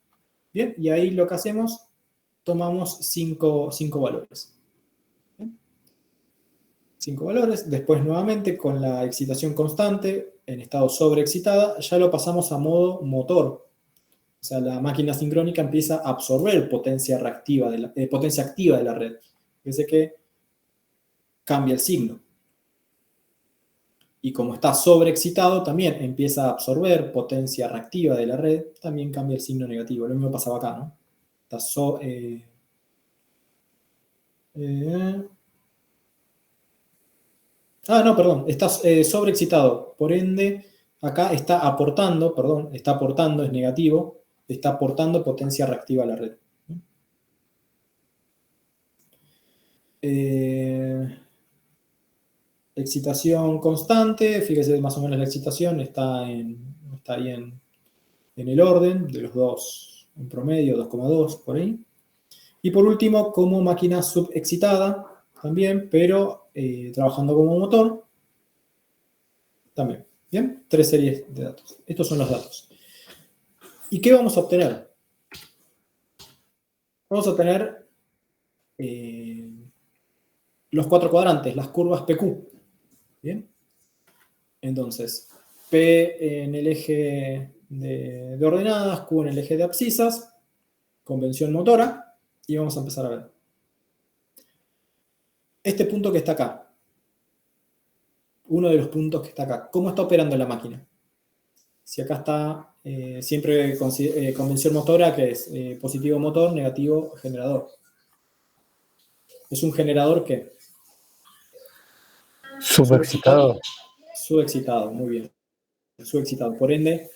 Bien, y ahí lo que hacemos, tomamos 5 valores. ¿Bien? 5 valores, después nuevamente con la excitación constante en estado sobreexcitada, ya lo pasamos a modo motor. O sea, la máquina sincrónica empieza a absorber potencia activa de la red. Fíjense que cambia el signo. Y como está sobreexcitado, también empieza a absorber potencia reactiva de la red, también cambia el signo negativo. Lo mismo pasaba acá, ¿no? Está no, perdón, está sobreexcitado. Por ende, acá está aportando, es negativo, está aportando potencia reactiva a la red. Excitación constante, fíjese más o menos la excitación está ahí en el orden de los dos, en promedio 2,2 por ahí. Y por último, como máquina subexcitada también, pero trabajando como motor también. ¿Bien? 3 series de datos. Estos son los datos. ¿Y qué vamos a obtener? Vamos a obtener los 4 cuadrantes, las curvas PQ. ¿Bien? Entonces, P en el eje de ordenadas, Q en el eje de abscisas, convención motora, y vamos a empezar a ver. Este punto que está acá, uno de los puntos que está acá, ¿cómo está operando la máquina? Si acá está siempre convención motora, que es positivo motor, negativo generador. ¿Es un generador qué? Subexcitado. Subexcitado, muy bien. Subexcitado, por ende,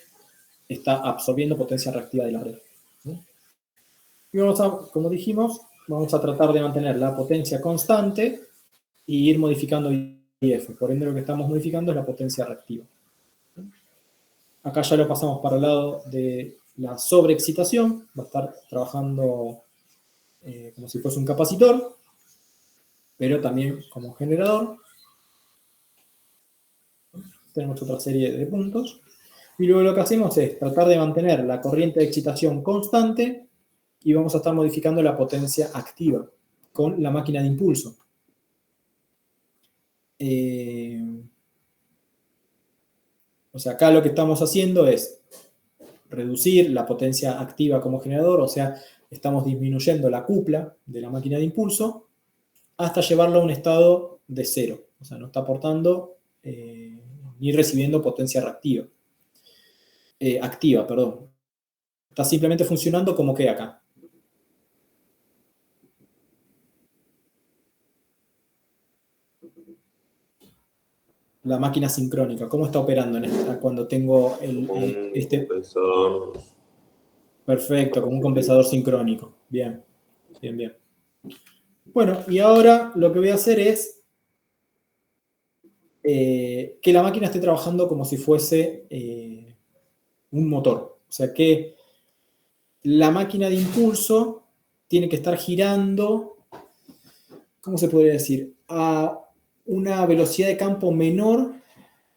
está absorbiendo potencia reactiva de la red. ¿Sí? Y como dijimos, vamos a tratar de mantener la potencia constante y ir modificando IF. Por ende, lo que estamos modificando es la potencia reactiva. Acá ya lo pasamos para el lado de la sobreexcitación. Va a estar trabajando como si fuese un capacitor, pero también como generador. tenemos otra serie de puntos. Y luego lo que hacemos es tratar de mantener la corriente de excitación constante y vamos a estar modificando la potencia activa con la máquina de impulso. O sea, acá lo que estamos haciendo es reducir la potencia activa como generador, o sea, estamos disminuyendo la cupla de la máquina de impulso hasta llevarlo a un estado de cero. O sea, no está aportando ni recibiendo potencia reactiva. Activa, perdón. Está simplemente funcionando como que acá. La máquina sincrónica, ¿cómo está operando en esta cuando tengo este? Compensador. Perfecto, como un compensador sincrónico. Bien, bien, bien. Bueno, y ahora lo que voy a hacer es que la máquina esté trabajando como si fuese un motor. O sea que la máquina de impulso tiene que estar girando, ¿cómo se podría decir? A una velocidad de campo menor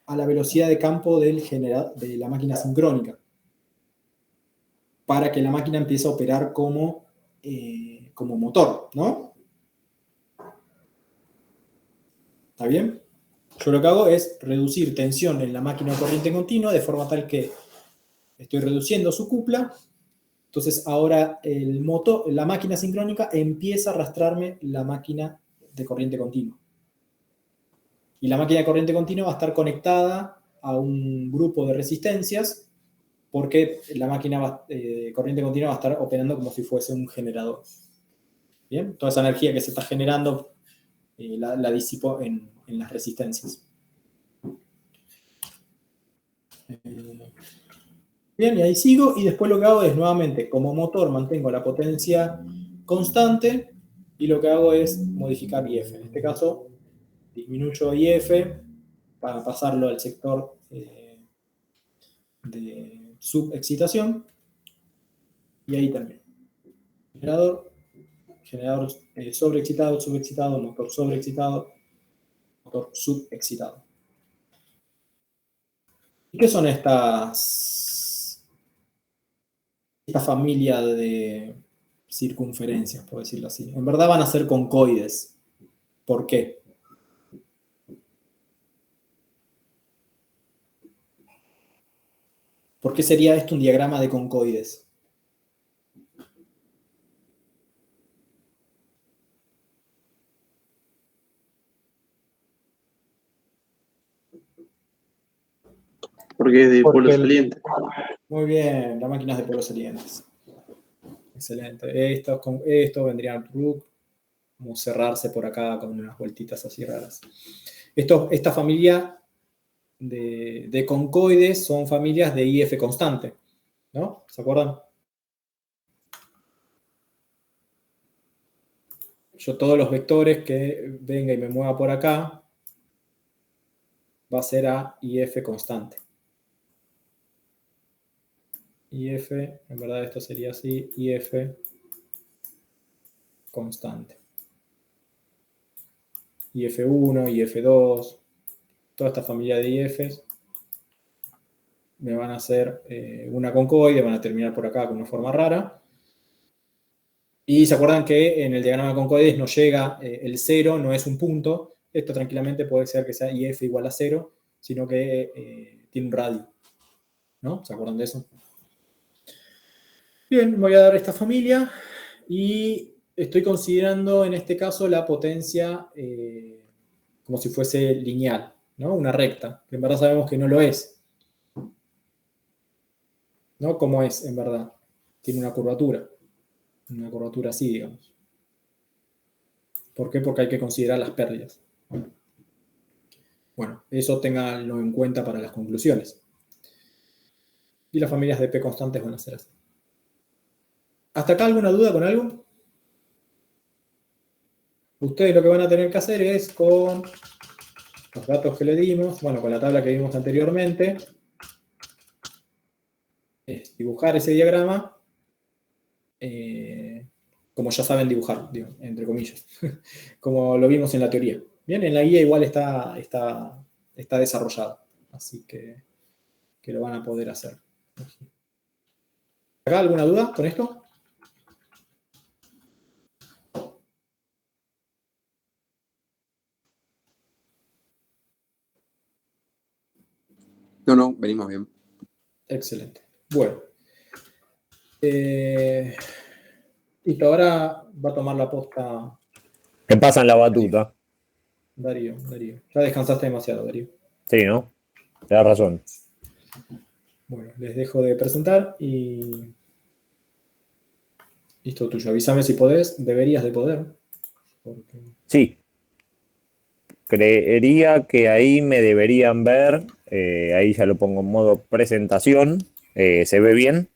a la velocidad de campo de la máquina sincrónica, para que la máquina empiece a operar como motor, ¿no? ¿Está bien? Yo lo que hago es reducir tensión en la máquina de corriente continua de forma tal que estoy reduciendo su cupla. Entonces ahora la máquina sincrónica empieza a arrastrarme la máquina de corriente continua. Y la máquina de corriente continua va a estar conectada a un grupo de resistencias porque la máquina de corriente continua va a estar operando como si fuese un generador. ¿Bien? Toda esa energía que se está generando la disipo en las resistencias. Bien, y ahí sigo, y después lo que hago es, nuevamente, como motor mantengo la potencia constante, y lo que hago es modificar IF. En este caso, disminuyo IF para pasarlo al sector de subexcitación, y ahí también. Generador sobreexcitado, subexcitado, motor sobreexcitado, motor subexcitado. ¿Y qué son esta familia de circunferencias, por decirlo así? En verdad van a ser concoides. ¿Por qué? ¿Por qué sería esto un diagrama de concoides? Porque es de Porque polo saliente. Muy bien, la máquina es de polos salientes. Excelente. Esto vendría al RUC, como cerrarse por acá con unas vueltitas así raras. Esta familia de concoides son familias de IF constante, ¿no? ¿Se acuerdan? Yo todos los vectores que venga y me mueva por acá va a ser a IF constante. IF, en verdad esto sería así, IF constante. IF1, IF2, toda esta familia de IFs me van a hacer una concoide, van a terminar por acá con una forma rara. Y se acuerdan que en el diagrama de concoides no llega el 0, no es un punto. Esto tranquilamente puede ser que sea IF igual a 0, sino que tiene un radio. ¿No? ¿Se acuerdan de eso? Bien, voy a dar esta familia y estoy considerando en este caso la potencia como si fuese lineal, ¿no? Una recta, que en verdad sabemos que no lo es. ¿No? ¿Cómo es en verdad? Tiene una curvatura así, digamos. ¿Por qué? Porque hay que considerar las pérdidas. Bueno, eso ténganlo en cuenta para las conclusiones. Y las familias de P constantes van a ser así. ¿Hasta acá alguna duda con algo? Ustedes lo que van a tener que hacer es con los datos que le dimos, bueno, con la tabla que vimos anteriormente, es dibujar ese diagrama como ya saben dibujar, digo, entre comillas, como lo vimos en la teoría. Bien, en la guía igual está desarrollado. Así que lo van a poder hacer. ¿Acá alguna duda con esto? No, venimos bien. Excelente. Bueno. Listo, ahora va a tomar la posta Me pasan la batuta. Darío. Ya descansaste demasiado, Darío. Sí, ¿no? Te das razón. Bueno, les dejo de presentar y listo tuyo. Avísame si podés, deberías de poder. Porque... Sí. Creería que ahí me deberían ver. Ahí ya lo pongo en modo presentación. ¿Se ve bien?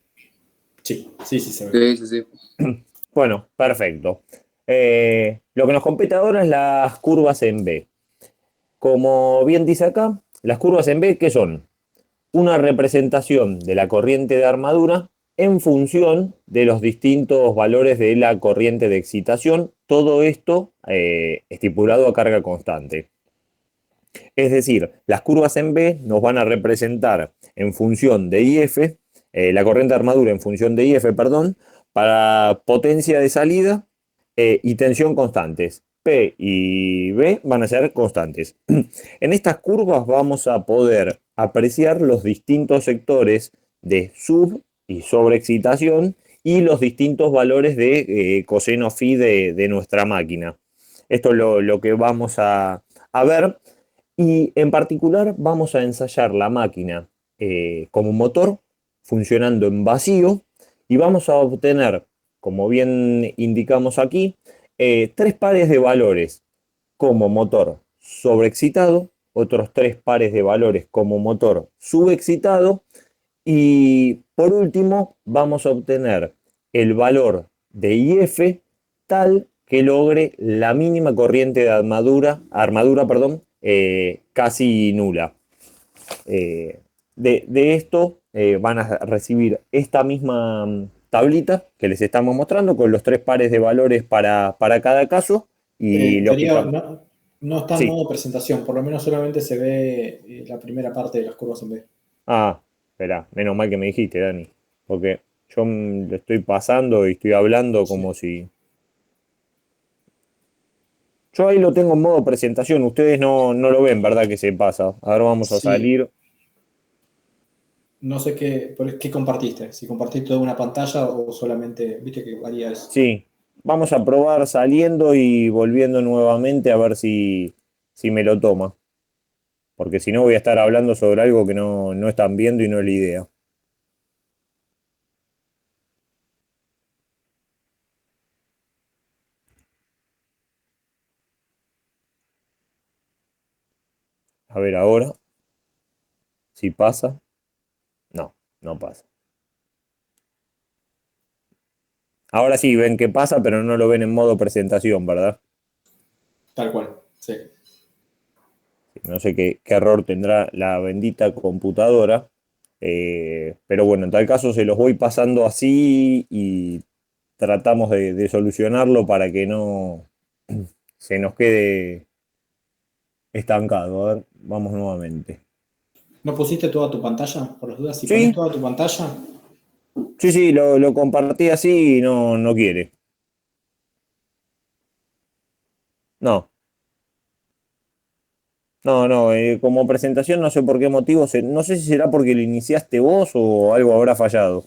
Sí, se ve. Sí. Bueno, perfecto. Lo que nos compete ahora es las curvas en B. Como bien dice acá, las curvas en B, ¿qué son? Una representación de la corriente de armadura en función de los distintos valores de la corriente de excitación, todo esto estipulado a carga constante. Es decir, las curvas en B nos van a representar en función de IF, la corriente de armadura en función de IF, perdón, para potencia de salida y tensión constantes. P y B van a ser constantes. En estas curvas vamos a poder apreciar los distintos sectores de sub y sobreexcitación y los distintos valores de coseno phi de nuestra máquina. Esto es lo que vamos a ver. Y en particular vamos a ensayar la máquina como motor funcionando en vacío y vamos a obtener, como bien indicamos aquí, 3 pares de valores como motor sobreexcitado, otros 3 pares de valores como motor subexcitado y por último vamos a obtener el valor de IF tal que logre la mínima corriente de armadura, casi nula. De esto van a recibir esta misma tablita que les estamos mostrando con los 3 pares de valores para cada caso. Y no está en sí. modo presentación, por lo menos solamente se ve la primera parte de las curvas en B. Ah, espera, menos mal que me dijiste, Dani, porque yo lo estoy pasando y estoy hablando como si... Yo ahí lo tengo en modo presentación, ustedes no lo ven, ¿verdad? Que se pasa. Ahora vamos a salir. No sé qué compartiste, si compartiste toda una pantalla o solamente, viste que varía eso. Sí, vamos a probar saliendo y volviendo nuevamente a ver si me lo toma. Porque si no voy a estar hablando sobre algo que no están viendo y no es la idea. A ver ahora. Si pasa. No pasa. Ahora sí ven que pasa, pero no lo ven en modo presentación, ¿verdad? Tal cual, sí. No sé qué error tendrá la bendita computadora. Pero bueno, en tal caso se los voy pasando así y tratamos de solucionarlo para que no se nos quede estancado. A ver, vamos nuevamente. ¿No pusiste toda tu pantalla? Por las dudas, si Sí. pones toda tu pantalla. Sí, lo compartí así y no quiere. No, como presentación no sé por qué motivo, no sé si será porque lo iniciaste vos o algo habrá fallado.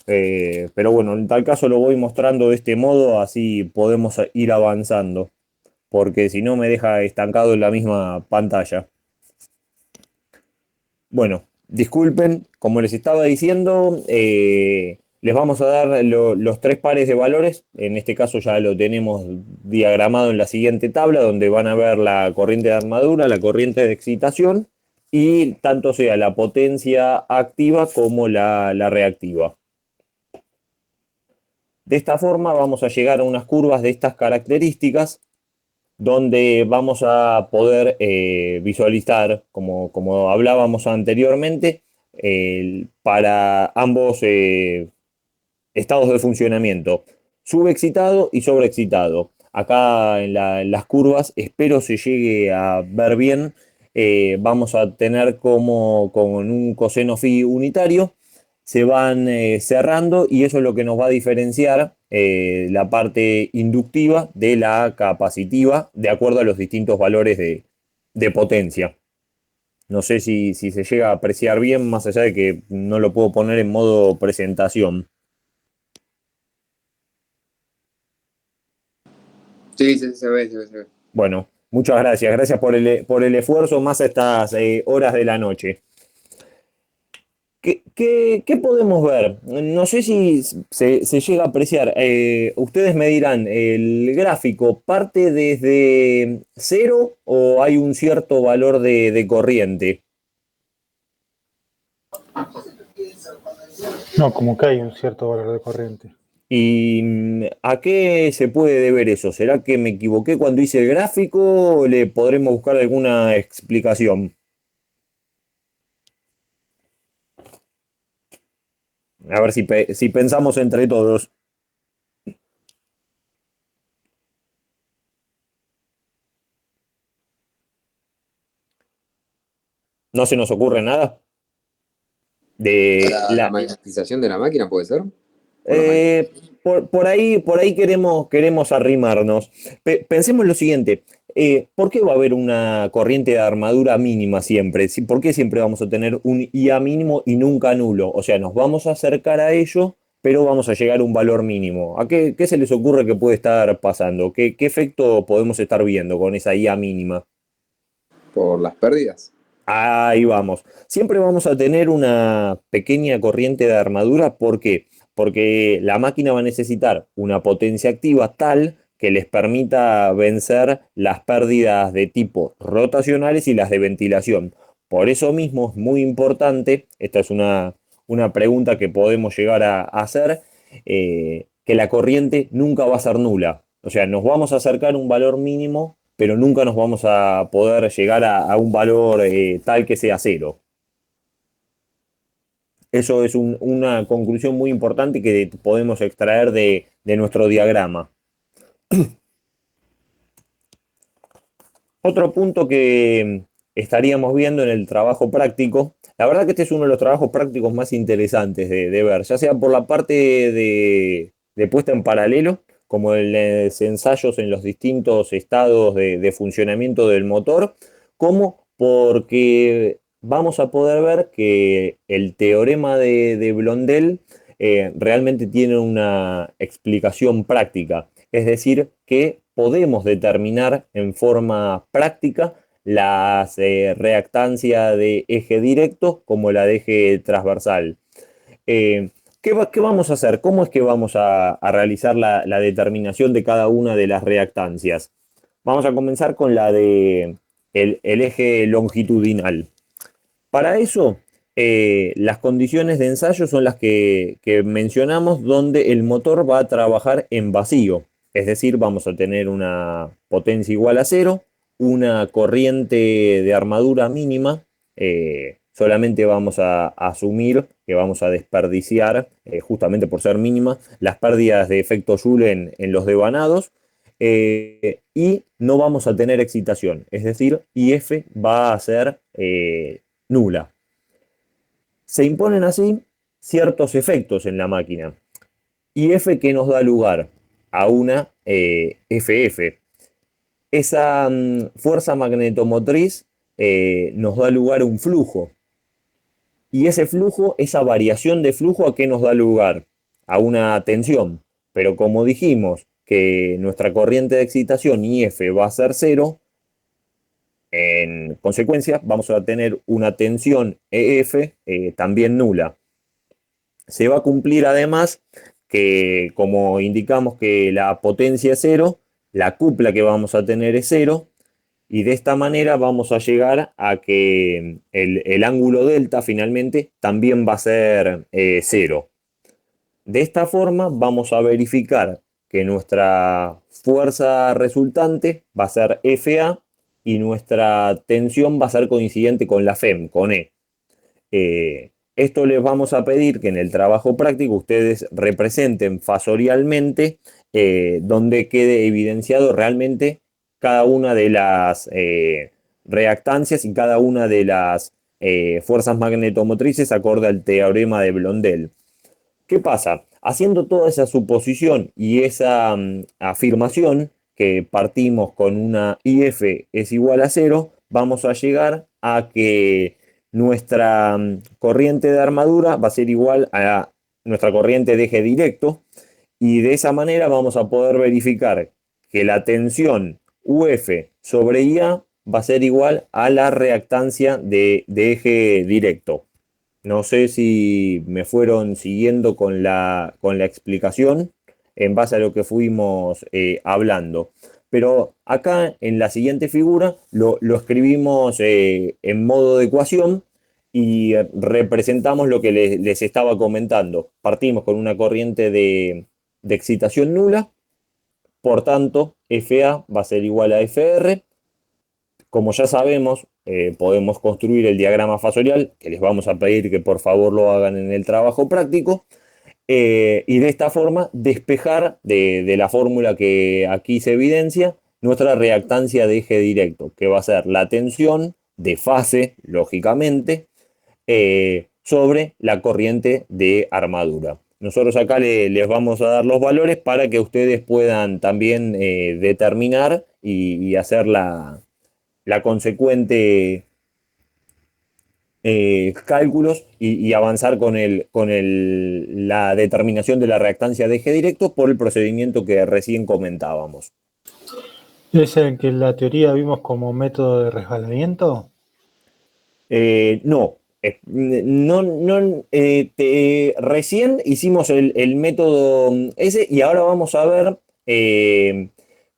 Pero bueno, en tal caso lo voy mostrando de este modo, así podemos ir avanzando, porque si no me deja estancado en la misma pantalla. Bueno, disculpen, como les estaba diciendo, les vamos a dar los 3 pares de valores. En este caso ya lo tenemos diagramado en la siguiente tabla, donde van a ver la corriente de armadura, la corriente de excitación, y tanto sea la potencia activa como la reactiva. De esta forma vamos a llegar a unas curvas de estas características, donde vamos a poder visualizar, como hablábamos anteriormente, para ambos estados de funcionamiento, subexcitado y sobreexcitado. Acá en las curvas espero se llegue a ver bien vamos a tener como con un coseno phi unitario, se van cerrando y eso es lo que nos va a diferenciar la parte inductiva de la capacitiva de acuerdo a los distintos valores de potencia. No sé si se llega a apreciar bien, más allá de que no lo puedo poner en modo presentación. Sí, se ve, se ve. Bueno, muchas gracias. Gracias por el esfuerzo, más a estas horas de la noche. ¿Qué podemos ver? No sé si se llega a apreciar. Ustedes me dirán, ¿el gráfico parte desde cero o hay un cierto valor de corriente? No, como que hay un cierto valor de corriente. ¿Y a qué se puede deber eso? ¿Será que me equivoqué cuando hice el gráfico o le podremos buscar alguna explicación? A ver si pensamos entre todos. ¿No se nos ocurre nada? Para la magnetización de la máquina, ¿puede ser? Por ahí queremos arrimarnos. Pensemos lo siguiente. ¿Por qué va a haber una corriente de armadura mínima siempre? ¿Por qué siempre vamos a tener un IA mínimo y nunca nulo? O sea, nos vamos a acercar a ello, pero vamos a llegar a un valor mínimo. ¿A qué se les ocurre que puede estar pasando? ¿Qué efecto podemos estar viendo con esa IA mínima? Por las pérdidas. Ahí vamos. Siempre vamos a tener una pequeña corriente de armadura. ¿Por qué? Porque la máquina va a necesitar una potencia activa tal que les permita vencer las pérdidas de tipo rotacionales y las de ventilación. Por eso mismo es muy importante, esta es una pregunta que podemos llegar a hacer, que la corriente nunca va a ser nula. O sea, nos vamos a acercar a un valor mínimo, pero nunca nos vamos a poder llegar a un valor tal que sea cero. Eso es una conclusión muy importante que podemos extraer de nuestro diagrama. Otro punto que estaríamos viendo en el trabajo práctico, la verdad que este es uno de los trabajos prácticos más interesantes de ver, ya sea por la parte de puesta en paralelo, como en los ensayos en los distintos estados de funcionamiento del motor, como porque vamos a poder ver que el teorema de Blondel realmente tiene una explicación práctica, es decir, que podemos determinar en forma práctica las reactancias de eje directo como la de eje transversal. ¿Qué vamos a hacer? ¿Cómo es que vamos a realizar la determinación de cada una de las reactancias? Vamos a comenzar con la de el eje longitudinal. Para eso, las condiciones de ensayo son las que mencionamos, donde el motor va a trabajar en vacío. Es decir, vamos a tener una potencia igual a cero, una corriente de armadura mínima, solamente vamos a asumir que vamos a desperdiciar, justamente por ser mínima, las pérdidas de efecto Joule en los devanados, y no vamos a tener excitación, es decir, IF va a ser nula. Se imponen así ciertos efectos en la máquina. IF que nos da lugar a una FF. Esa fuerza magnetomotriz nos da lugar a un flujo. Y ese flujo, esa variación de flujo, ¿a qué nos da lugar? A una tensión. Pero como dijimos que nuestra corriente de excitación IF va a ser cero, en consecuencia vamos a tener una tensión EF también nula. Se va a cumplir además que, como indicamos que la potencia es cero, la cupla que vamos a tener es cero, y de esta manera vamos a llegar a que el ángulo delta finalmente también va a ser cero. De esta forma vamos a verificar que nuestra fuerza resultante va a ser FA y nuestra tensión va a ser coincidente con la FEM, con E. Esto les vamos a pedir que en el trabajo práctico ustedes representen fasorialmente, donde quede evidenciado realmente cada una de reactancias y cada una de las fuerzas magnetomotrices acorde al teorema de Blondel. ¿Qué pasa? Haciendo toda esa suposición y esa afirmación, que partimos con una IF es igual a 0, vamos a llegar a que nuestra corriente de armadura va a ser igual a nuestra corriente de eje directo, y de esa manera vamos a poder verificar que la tensión UF sobre IA va a ser igual a la reactancia de eje directo. No sé si me fueron siguiendo con la explicación en base a lo que fuimos hablando. Pero acá en la siguiente figura lo escribimos en modo de ecuación y representamos lo que les estaba comentando. Partimos con una corriente de excitación nula, por tanto, FA va a ser igual a FR. Como ya sabemos, podemos construir el diagrama fasorial, que les vamos a pedir que por favor lo hagan en el trabajo práctico, y de esta forma despejar de la fórmula que aquí se evidencia nuestra reactancia de eje directo, que va a ser la tensión de fase, lógicamente, sobre la corriente de armadura. Nosotros acá les vamos a dar los valores para que ustedes puedan también determinar y hacer la consecuente cálculos y avanzar con la determinación de la reactancia de eje directo por el procedimiento que recién comentábamos. ¿Es el que en la teoría vimos como método de resbalamiento? No. Recién hicimos el método ese y ahora vamos a ver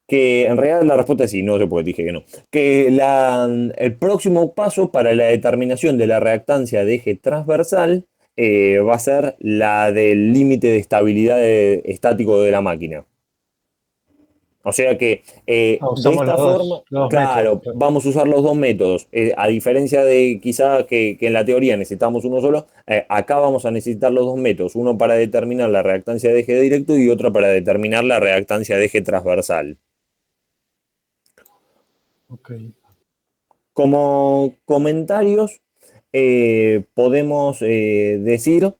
que en realidad la respuesta es sí, no se puede, dije que no. Que el próximo paso para la determinación de la reactancia de eje transversal va a ser la del límite de estabilidad estático de la máquina. O sea que de esta forma, claro, métodos. Vamos a usar los dos métodos. A diferencia de quizá que en la teoría necesitamos uno solo, acá vamos a necesitar los dos métodos. Uno para determinar la reactancia de eje directo y otro para determinar la reactancia de eje transversal. Okay. Como comentarios, podemos decir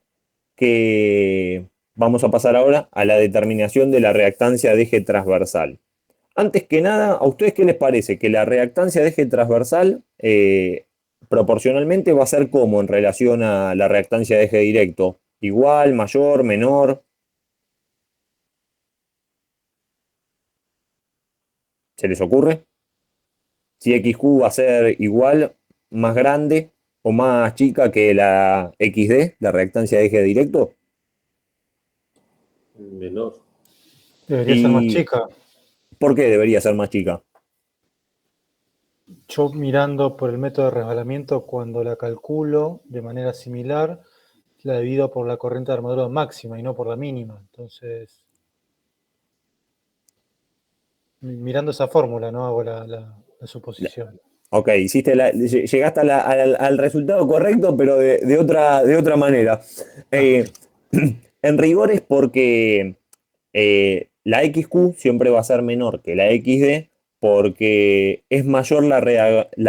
que vamos a pasar ahora a la determinación de la reactancia de eje transversal. Antes que nada, ¿a ustedes qué les parece? Que la reactancia de eje transversal proporcionalmente va a ser ¿cómo en relación a la reactancia de eje directo? ¿Igual, mayor, menor? ¿Se les ocurre? Si XQ va a ser igual, más grande o más chica que la XD, la reactancia de eje directo. Menor. Debería ser más chica. ¿Por qué debería ser más chica? Yo mirando por el método de resbalamiento, cuando la calculo de manera similar, la divido por la corriente de armadura máxima y no por la mínima. Entonces, mirando esa fórmula, no hago la suposición. Ok, llegaste al resultado correcto, pero de otra manera. En rigor es porque la XQ siempre va a ser menor que la XD porque es mayor la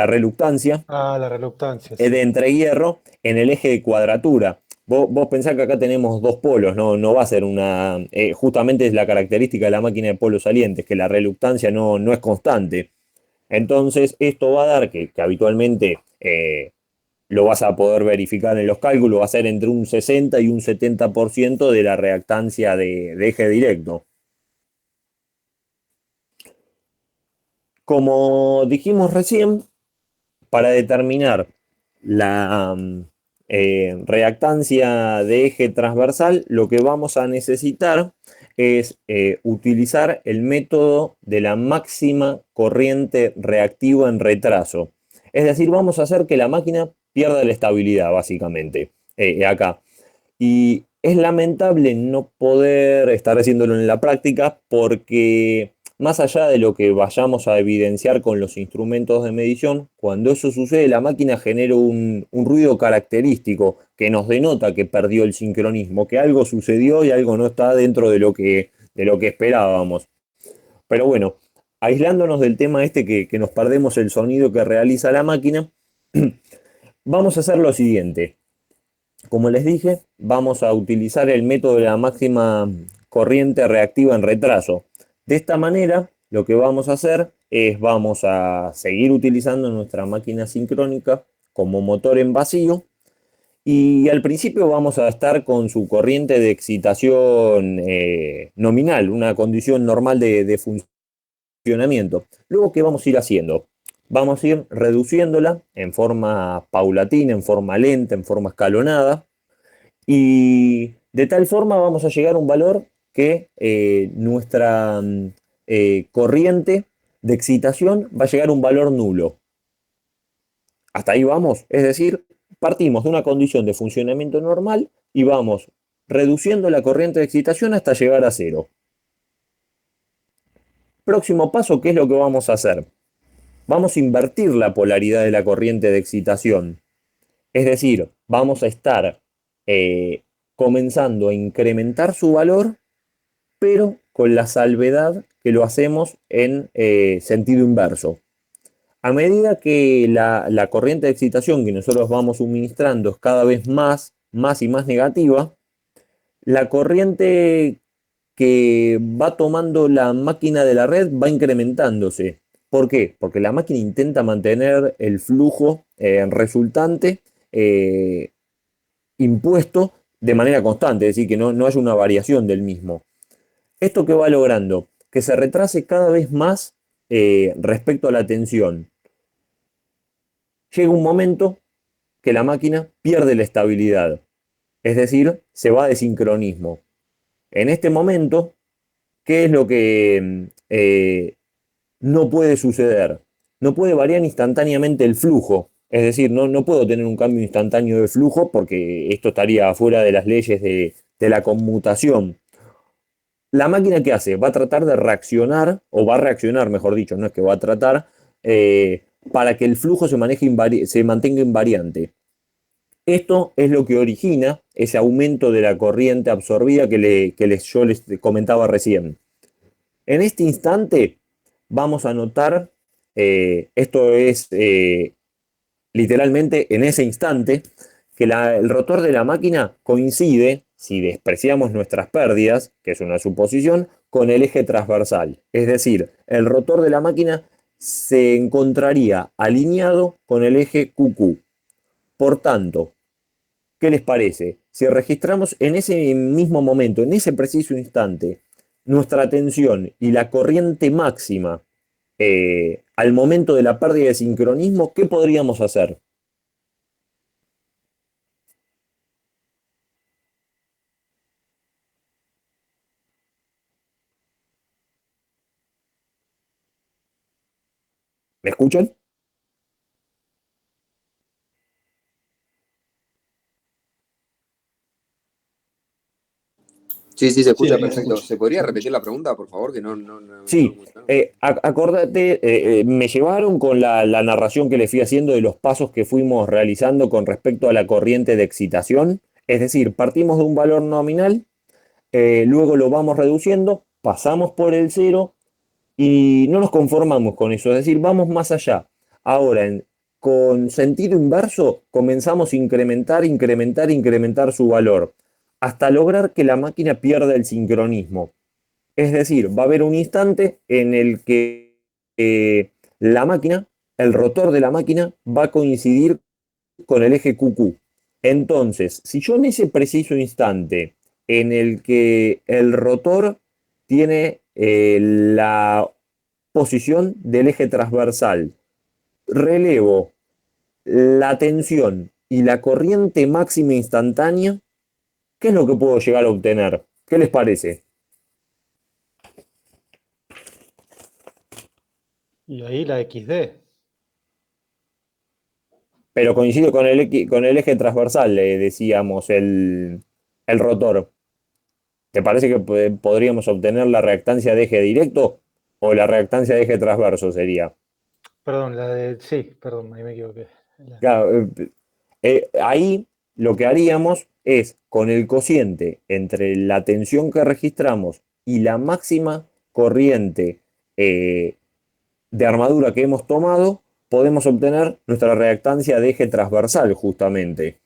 reluctancia. La reluctancia. Sí. De entrehierro en el eje de cuadratura. Vos pensás que acá tenemos dos polos, no va a ser una... justamente es la característica de la máquina de polos salientes, que la reluctancia no es constante. Entonces esto va a dar que habitualmente lo vas a poder verificar en los cálculos, va a ser entre un 60 y un 70% de la reactancia de eje directo. Como dijimos recién, para determinar la reactancia de eje transversal, lo que vamos a necesitar es utilizar el método de la máxima corriente reactiva en retraso. Es decir, vamos a hacer que la máquina pierda la estabilidad, básicamente, acá. Y es lamentable no poder estar haciéndolo en la práctica porque más allá de lo que vayamos a evidenciar con los instrumentos de medición, cuando eso sucede, la máquina genera un ruido característico que nos denota que perdió el sincronismo, que algo sucedió y algo no está dentro de lo que esperábamos. Pero bueno, aislándonos del tema este que nos perdemos el sonido que realiza la máquina, vamos a hacer lo siguiente. Como les dije, vamos a utilizar el método de la máxima corriente reactiva en retraso. De esta manera, lo que vamos a hacer es vamos a seguir utilizando nuestra máquina sincrónica como motor en vacío y al principio vamos a estar con su corriente de excitación nominal, una condición normal de funcionamiento. Luego, ¿qué vamos a ir haciendo? Vamos a ir reduciéndola en forma paulatina, en forma lenta, en forma escalonada, y de tal forma vamos a llegar a un valor que nuestra corriente de excitación va a llegar a un valor nulo. Hasta ahí vamos, es decir, partimos de una condición de funcionamiento normal y vamos reduciendo la corriente de excitación hasta llegar a cero. Próximo paso, ¿qué es lo que vamos a hacer? Vamos a invertir la polaridad de la corriente de excitación. Es decir, vamos a estar comenzando a incrementar su valor, pero con la salvedad que lo hacemos en sentido inverso. A medida que la corriente de excitación que nosotros vamos suministrando es cada vez más y más negativa, la corriente que va tomando la máquina de la red va incrementándose. ¿Por qué? Porque la máquina intenta mantener el flujo resultante impuesto de manera constante, es decir, que no haya una variación del mismo. ¿Esto qué va logrando? Que se retrase cada vez más respecto a la tensión. Llega un momento que la máquina pierde la estabilidad, es decir, se va de sincronismo. En este momento, ¿qué es lo que no puede suceder? No puede variar instantáneamente el flujo, es decir, no puedo tener un cambio instantáneo de flujo porque esto estaría fuera de las leyes de la conmutación. La máquina, ¿qué hace? Va a tratar de reaccionar, o va a reaccionar, mejor dicho, no es que va a tratar, para que el flujo se mantenga invariante. Esto es lo que origina ese aumento de la corriente absorbida que yo les comentaba recién. En este instante vamos a notar, esto es literalmente en ese instante, que el rotor de la máquina coincide, si despreciamos nuestras pérdidas, que es una suposición, con el eje transversal. Es decir, el rotor de la máquina se encontraría alineado con el eje QQ. Por tanto, ¿qué les parece? Si registramos en ese mismo momento, en ese preciso instante, nuestra tensión y la corriente máxima al momento de la pérdida de sincronismo, ¿qué podríamos hacer? ¿Me escuchan? Sí, se escucha Sí, perfecto. escucho. ¿Se podría repetir la pregunta, por favor? Que no Sí, muy claro. acordate, me llevaron con la narración que les fui haciendo de los pasos que fuimos realizando con respecto a la corriente de excitación. Es decir, partimos de un valor nominal, luego lo vamos reduciendo, pasamos por el cero y no nos conformamos con eso. Es decir, vamos más allá. Ahora, con sentido inverso, comenzamos a incrementar su valor, hasta lograr que la máquina pierda el sincronismo. Es decir, va a haber un instante en el que la máquina, el rotor de la máquina, va a coincidir con el eje QQ. Entonces, si yo en ese preciso instante en el que el rotor tiene la posición del eje transversal, relevo la tensión y la corriente máxima instantánea, ¿qué es lo que puedo llegar a obtener? ¿Qué les parece? Y ahí la XD. Pero coincide con el eje transversal, le decíamos, el rotor. ¿Te parece que podríamos obtener la reactancia de eje directo o la reactancia de eje transverso sería? Perdón, sí, perdón, ahí me equivoqué. Claro, ahí lo que haríamos es, con el cociente entre la tensión que registramos y la máxima corriente de armadura que hemos tomado, podemos obtener nuestra reactancia de eje transversal justamente.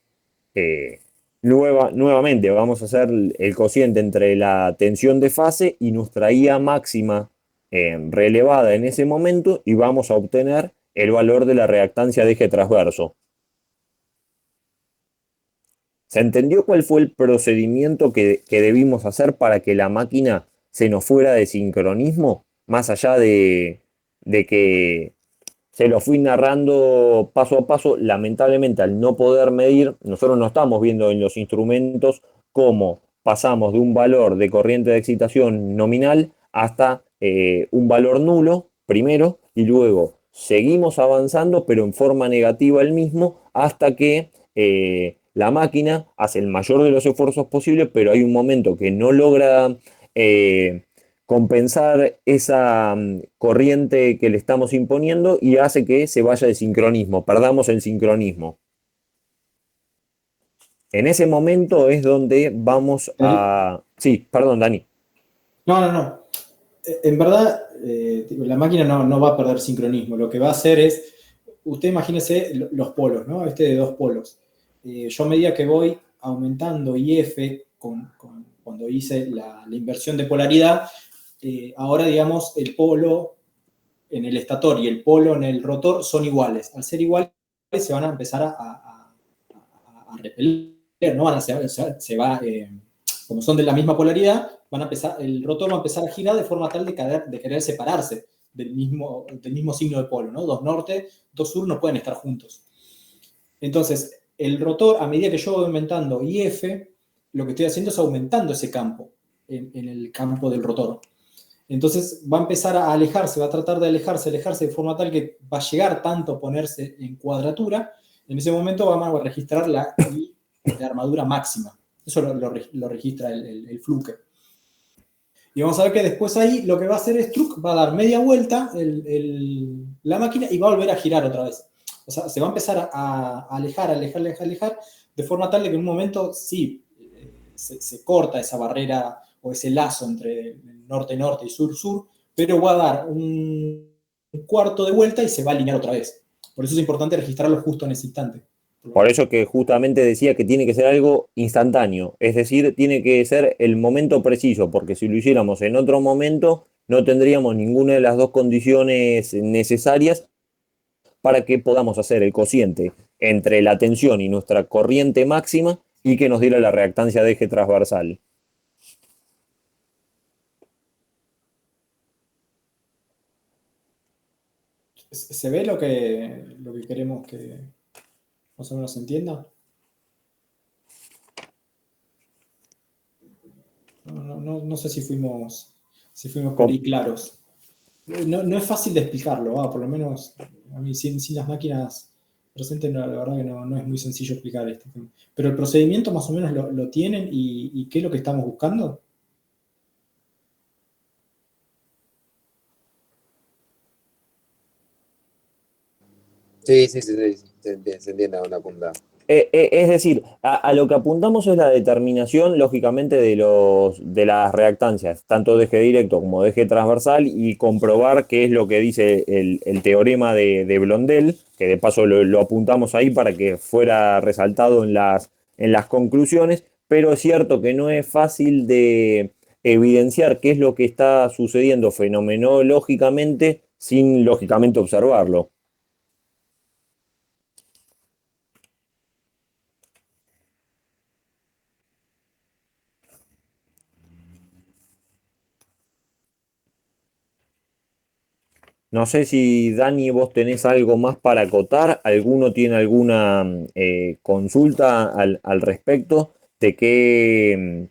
Nuevamente vamos a hacer el cociente entre la tensión de fase y nuestra IA máxima relevada en ese momento y vamos a obtener el valor de la reactancia de eje transverso. ¿Se entendió cuál fue el procedimiento que debimos hacer para que la máquina se nos fuera de sincronismo? Más allá de que se lo fui narrando paso a paso, lamentablemente al no poder medir, nosotros no estamos viendo en los instrumentos cómo pasamos de un valor de corriente de excitación nominal hasta un valor nulo primero y luego seguimos avanzando pero en forma negativa el mismo hasta que la máquina hace el mayor de los esfuerzos posibles, pero hay un momento que no logra compensar esa corriente que le estamos imponiendo y hace que se vaya de sincronismo, perdamos el sincronismo. En ese momento es donde vamos a... Sí, perdón, Dani. No. En verdad, la máquina no va a perder sincronismo. Lo que va a hacer es, usted imagínese los polos, ¿no? De 2 polos. Yo a medida que voy aumentando IF cuando hice la inversión de polaridad, ahora, digamos, el polo en el estator y el polo en el rotor son iguales. Al ser iguales, se van a empezar a repeler, ¿no? Como son de la misma polaridad, el rotor va a empezar a girar de forma tal de querer separarse del mismo signo de polo, ¿no? 2 norte, 2 sur no pueden estar juntos. Entonces, el rotor, a medida que yo voy aumentando IF, lo que estoy haciendo es aumentando ese campo en el campo del rotor. Entonces va a empezar a alejarse, va a tratar de alejarse de forma tal que va a llegar tanto a ponerse en cuadratura. En ese momento vamos a registrar la I de armadura máxima. Eso lo registra el Fluke. Y vamos a ver que después ahí lo que va a hacer es va a dar media vuelta la máquina y va a volver a girar otra vez. O sea, se va a empezar a alejar, de forma tal de que en un momento sí se corta esa barrera o ese lazo entre norte-norte y sur-sur, pero va a dar un cuarto de vuelta y se va a alinear otra vez. Por eso es importante registrarlo justo en ese instante. Por eso que justamente decía que tiene que ser algo instantáneo, es decir, tiene que ser el momento preciso, porque si lo hiciéramos en otro momento, no tendríamos ninguna de las dos condiciones necesarias para que podamos hacer el cociente entre la tensión y nuestra corriente máxima y que nos diera la reactancia de eje transversal. ¿Se ve lo que queremos que más o menos se entienda? No sé si fuimos por ahí claros. No es fácil de explicarlo, por lo menos a mí sin las máquinas presentes, la verdad que no es muy sencillo explicar esto. Pero el procedimiento más o menos lo tienen y ¿qué es lo que estamos buscando? Sí, se entiende a una punta. Es decir, a lo que apuntamos es la determinación, lógicamente, de las reactancias, tanto de eje directo como de eje transversal, y comprobar qué es lo que dice el teorema de Blondel, que de paso lo apuntamos ahí para que fuera resaltado en las conclusiones, pero es cierto que no es fácil de evidenciar qué es lo que está sucediendo fenomenológicamente sin, lógicamente, observarlo. No sé si Dani, vos tenés algo más para acotar, ¿alguno tiene alguna consulta al respecto de qué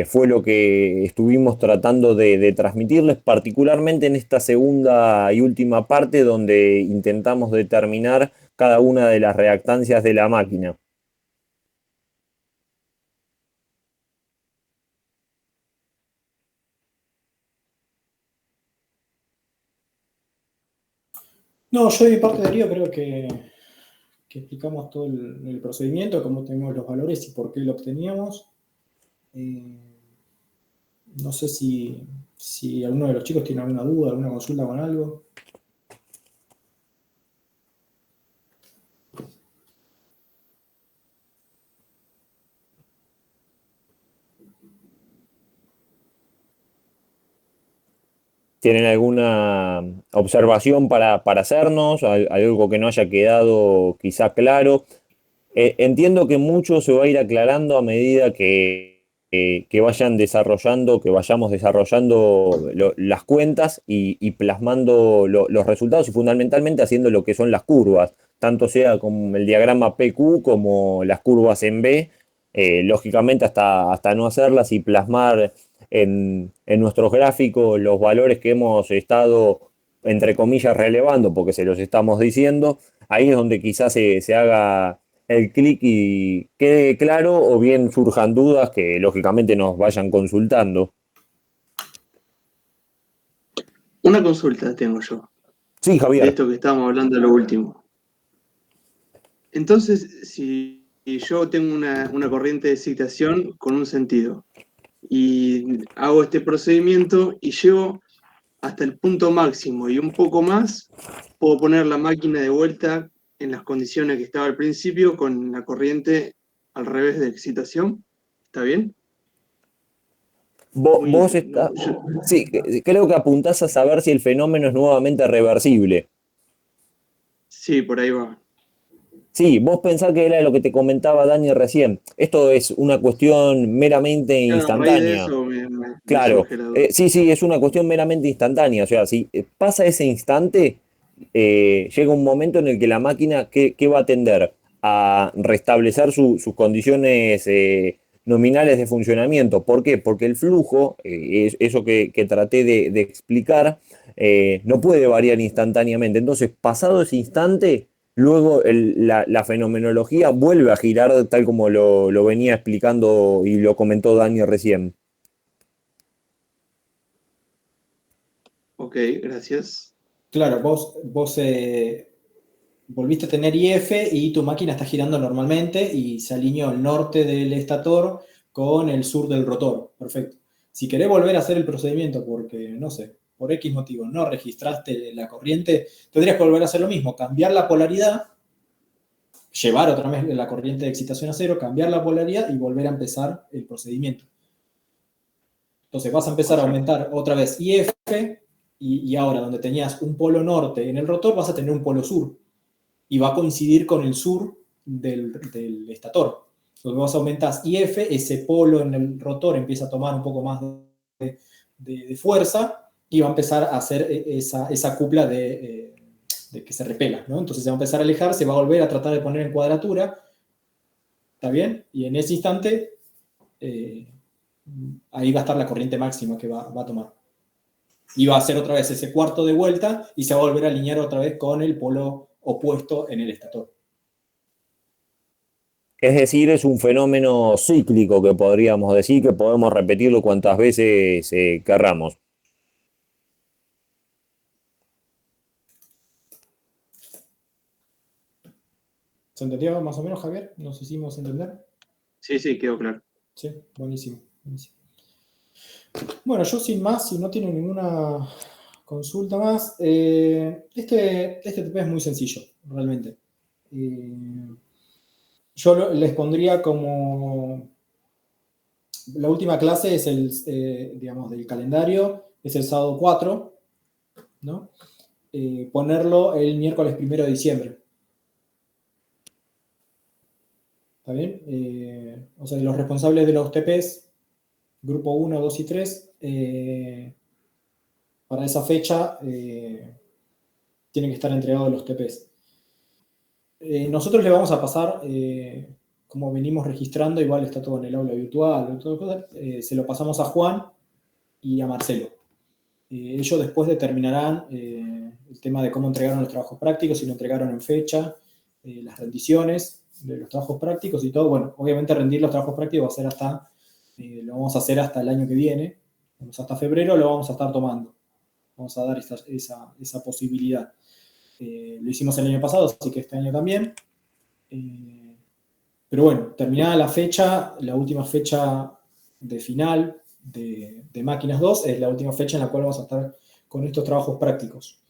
fue lo que estuvimos tratando de transmitirles, particularmente en esta segunda y última parte donde intentamos determinar cada una de las reactancias de la máquina? No, yo de mi parte, Darío, creo que explicamos todo el procedimiento, cómo tenemos los valores y por qué lo obteníamos. No sé si alguno de los chicos tiene alguna duda, alguna consulta con algo. ¿Tienen alguna observación para hacernos? ¿Algo que no haya quedado quizá claro? Entiendo que mucho se va a ir aclarando a medida que vayan desarrollando, que vayamos desarrollando las cuentas y plasmando los resultados y fundamentalmente haciendo lo que son las curvas, tanto sea como el diagrama PQ como las curvas en B, lógicamente hasta no hacerlas y plasmar en nuestros gráficos los valores que hemos estado, entre comillas, relevando, porque se los estamos diciendo, ahí es donde quizás se haga el clic y quede claro, o bien surjan dudas que lógicamente nos vayan consultando. Una consulta tengo yo, Sí, de Javier. esto que estábamos hablando de lo último. Entonces, si yo tengo una corriente de excitación con un sentido y hago este procedimiento y llego hasta el punto máximo y un poco más, puedo poner la máquina de vuelta en las condiciones que estaba al principio con la corriente al revés de excitación. ¿Está bien? Vos está, sí, creo que apuntás a saber si el fenómeno es nuevamente reversible. Sí, por ahí va. Sí, vos pensás que era lo que te comentaba Dani recién. Esto es una cuestión meramente Claro, a raíz de instantánea. eso me Claro, surge la duda. sí, es una cuestión meramente instantánea. O sea, si pasa ese instante, llega un momento en el que la máquina, ¿qué va a tender? A restablecer sus condiciones nominales de funcionamiento. ¿Por qué? Porque el flujo, es eso que traté de explicar, no puede variar instantáneamente. Entonces, pasado ese instante, luego la fenomenología vuelve a girar tal como lo venía explicando y lo comentó Dani recién. Ok, gracias. Claro, vos volviste a tener IF y tu máquina está girando normalmente y se alineó el norte del estator con el sur del rotor. Perfecto. Si querés volver a hacer el procedimiento porque, no sé, por X motivo no registraste la corriente, tendrías que volver a hacer lo mismo, cambiar la polaridad, llevar otra vez la corriente de excitación a cero, cambiar la polaridad y volver a empezar el procedimiento. Entonces vas a empezar a aumentar otra vez IF y ahora donde tenías un polo norte en el rotor vas a tener un polo sur y va a coincidir con el sur del estator. Entonces vos aumentás IF, ese polo en el rotor empieza a tomar un poco más de fuerza y va a empezar a hacer esa cupla de que se repela, ¿no? Entonces se va a empezar a alejar, se va a volver a tratar de poner en cuadratura, ¿está bien? Y en ese instante ahí va a estar la corriente máxima que va a tomar. Y va a hacer otra vez ese cuarto de vuelta y se va a volver a alinear otra vez con el polo opuesto en el estator. Es decir, es un fenómeno cíclico que podríamos decir que podemos repetirlo cuantas veces querramos. ¿Se entendió más o menos, Javier? ¿Nos hicimos entender? Sí, quedó claro. Sí, buenísimo. Bueno, yo sin más, si no tienen ninguna consulta más, este TP es muy sencillo, realmente. Yo les pondría como... La última clase es digamos, del calendario, es el sábado 4, ¿no? Ponerlo el miércoles 1 de diciembre. ¿Está bien? O sea, los responsables de los TPs, grupo 1, 2 y 3, para esa fecha tienen que estar entregados los TPs. Nosotros le vamos a pasar, como venimos registrando, igual está todo en el aula virtual, se lo pasamos a Juan y a Marcelo. Ellos después determinarán el tema de cómo entregaron los trabajos prácticos, si lo entregaron en fecha, las rendiciones de los trabajos prácticos y todo. Bueno, obviamente rendir los trabajos prácticos va a ser lo vamos a hacer hasta el año que viene, hasta febrero lo vamos a estar tomando. Vamos a dar esa posibilidad. Lo hicimos el año pasado, así que este año también. Pero bueno, terminada la fecha, la última fecha de final de Máquinas 2 es la última fecha en la cual vamos a estar con estos trabajos prácticos.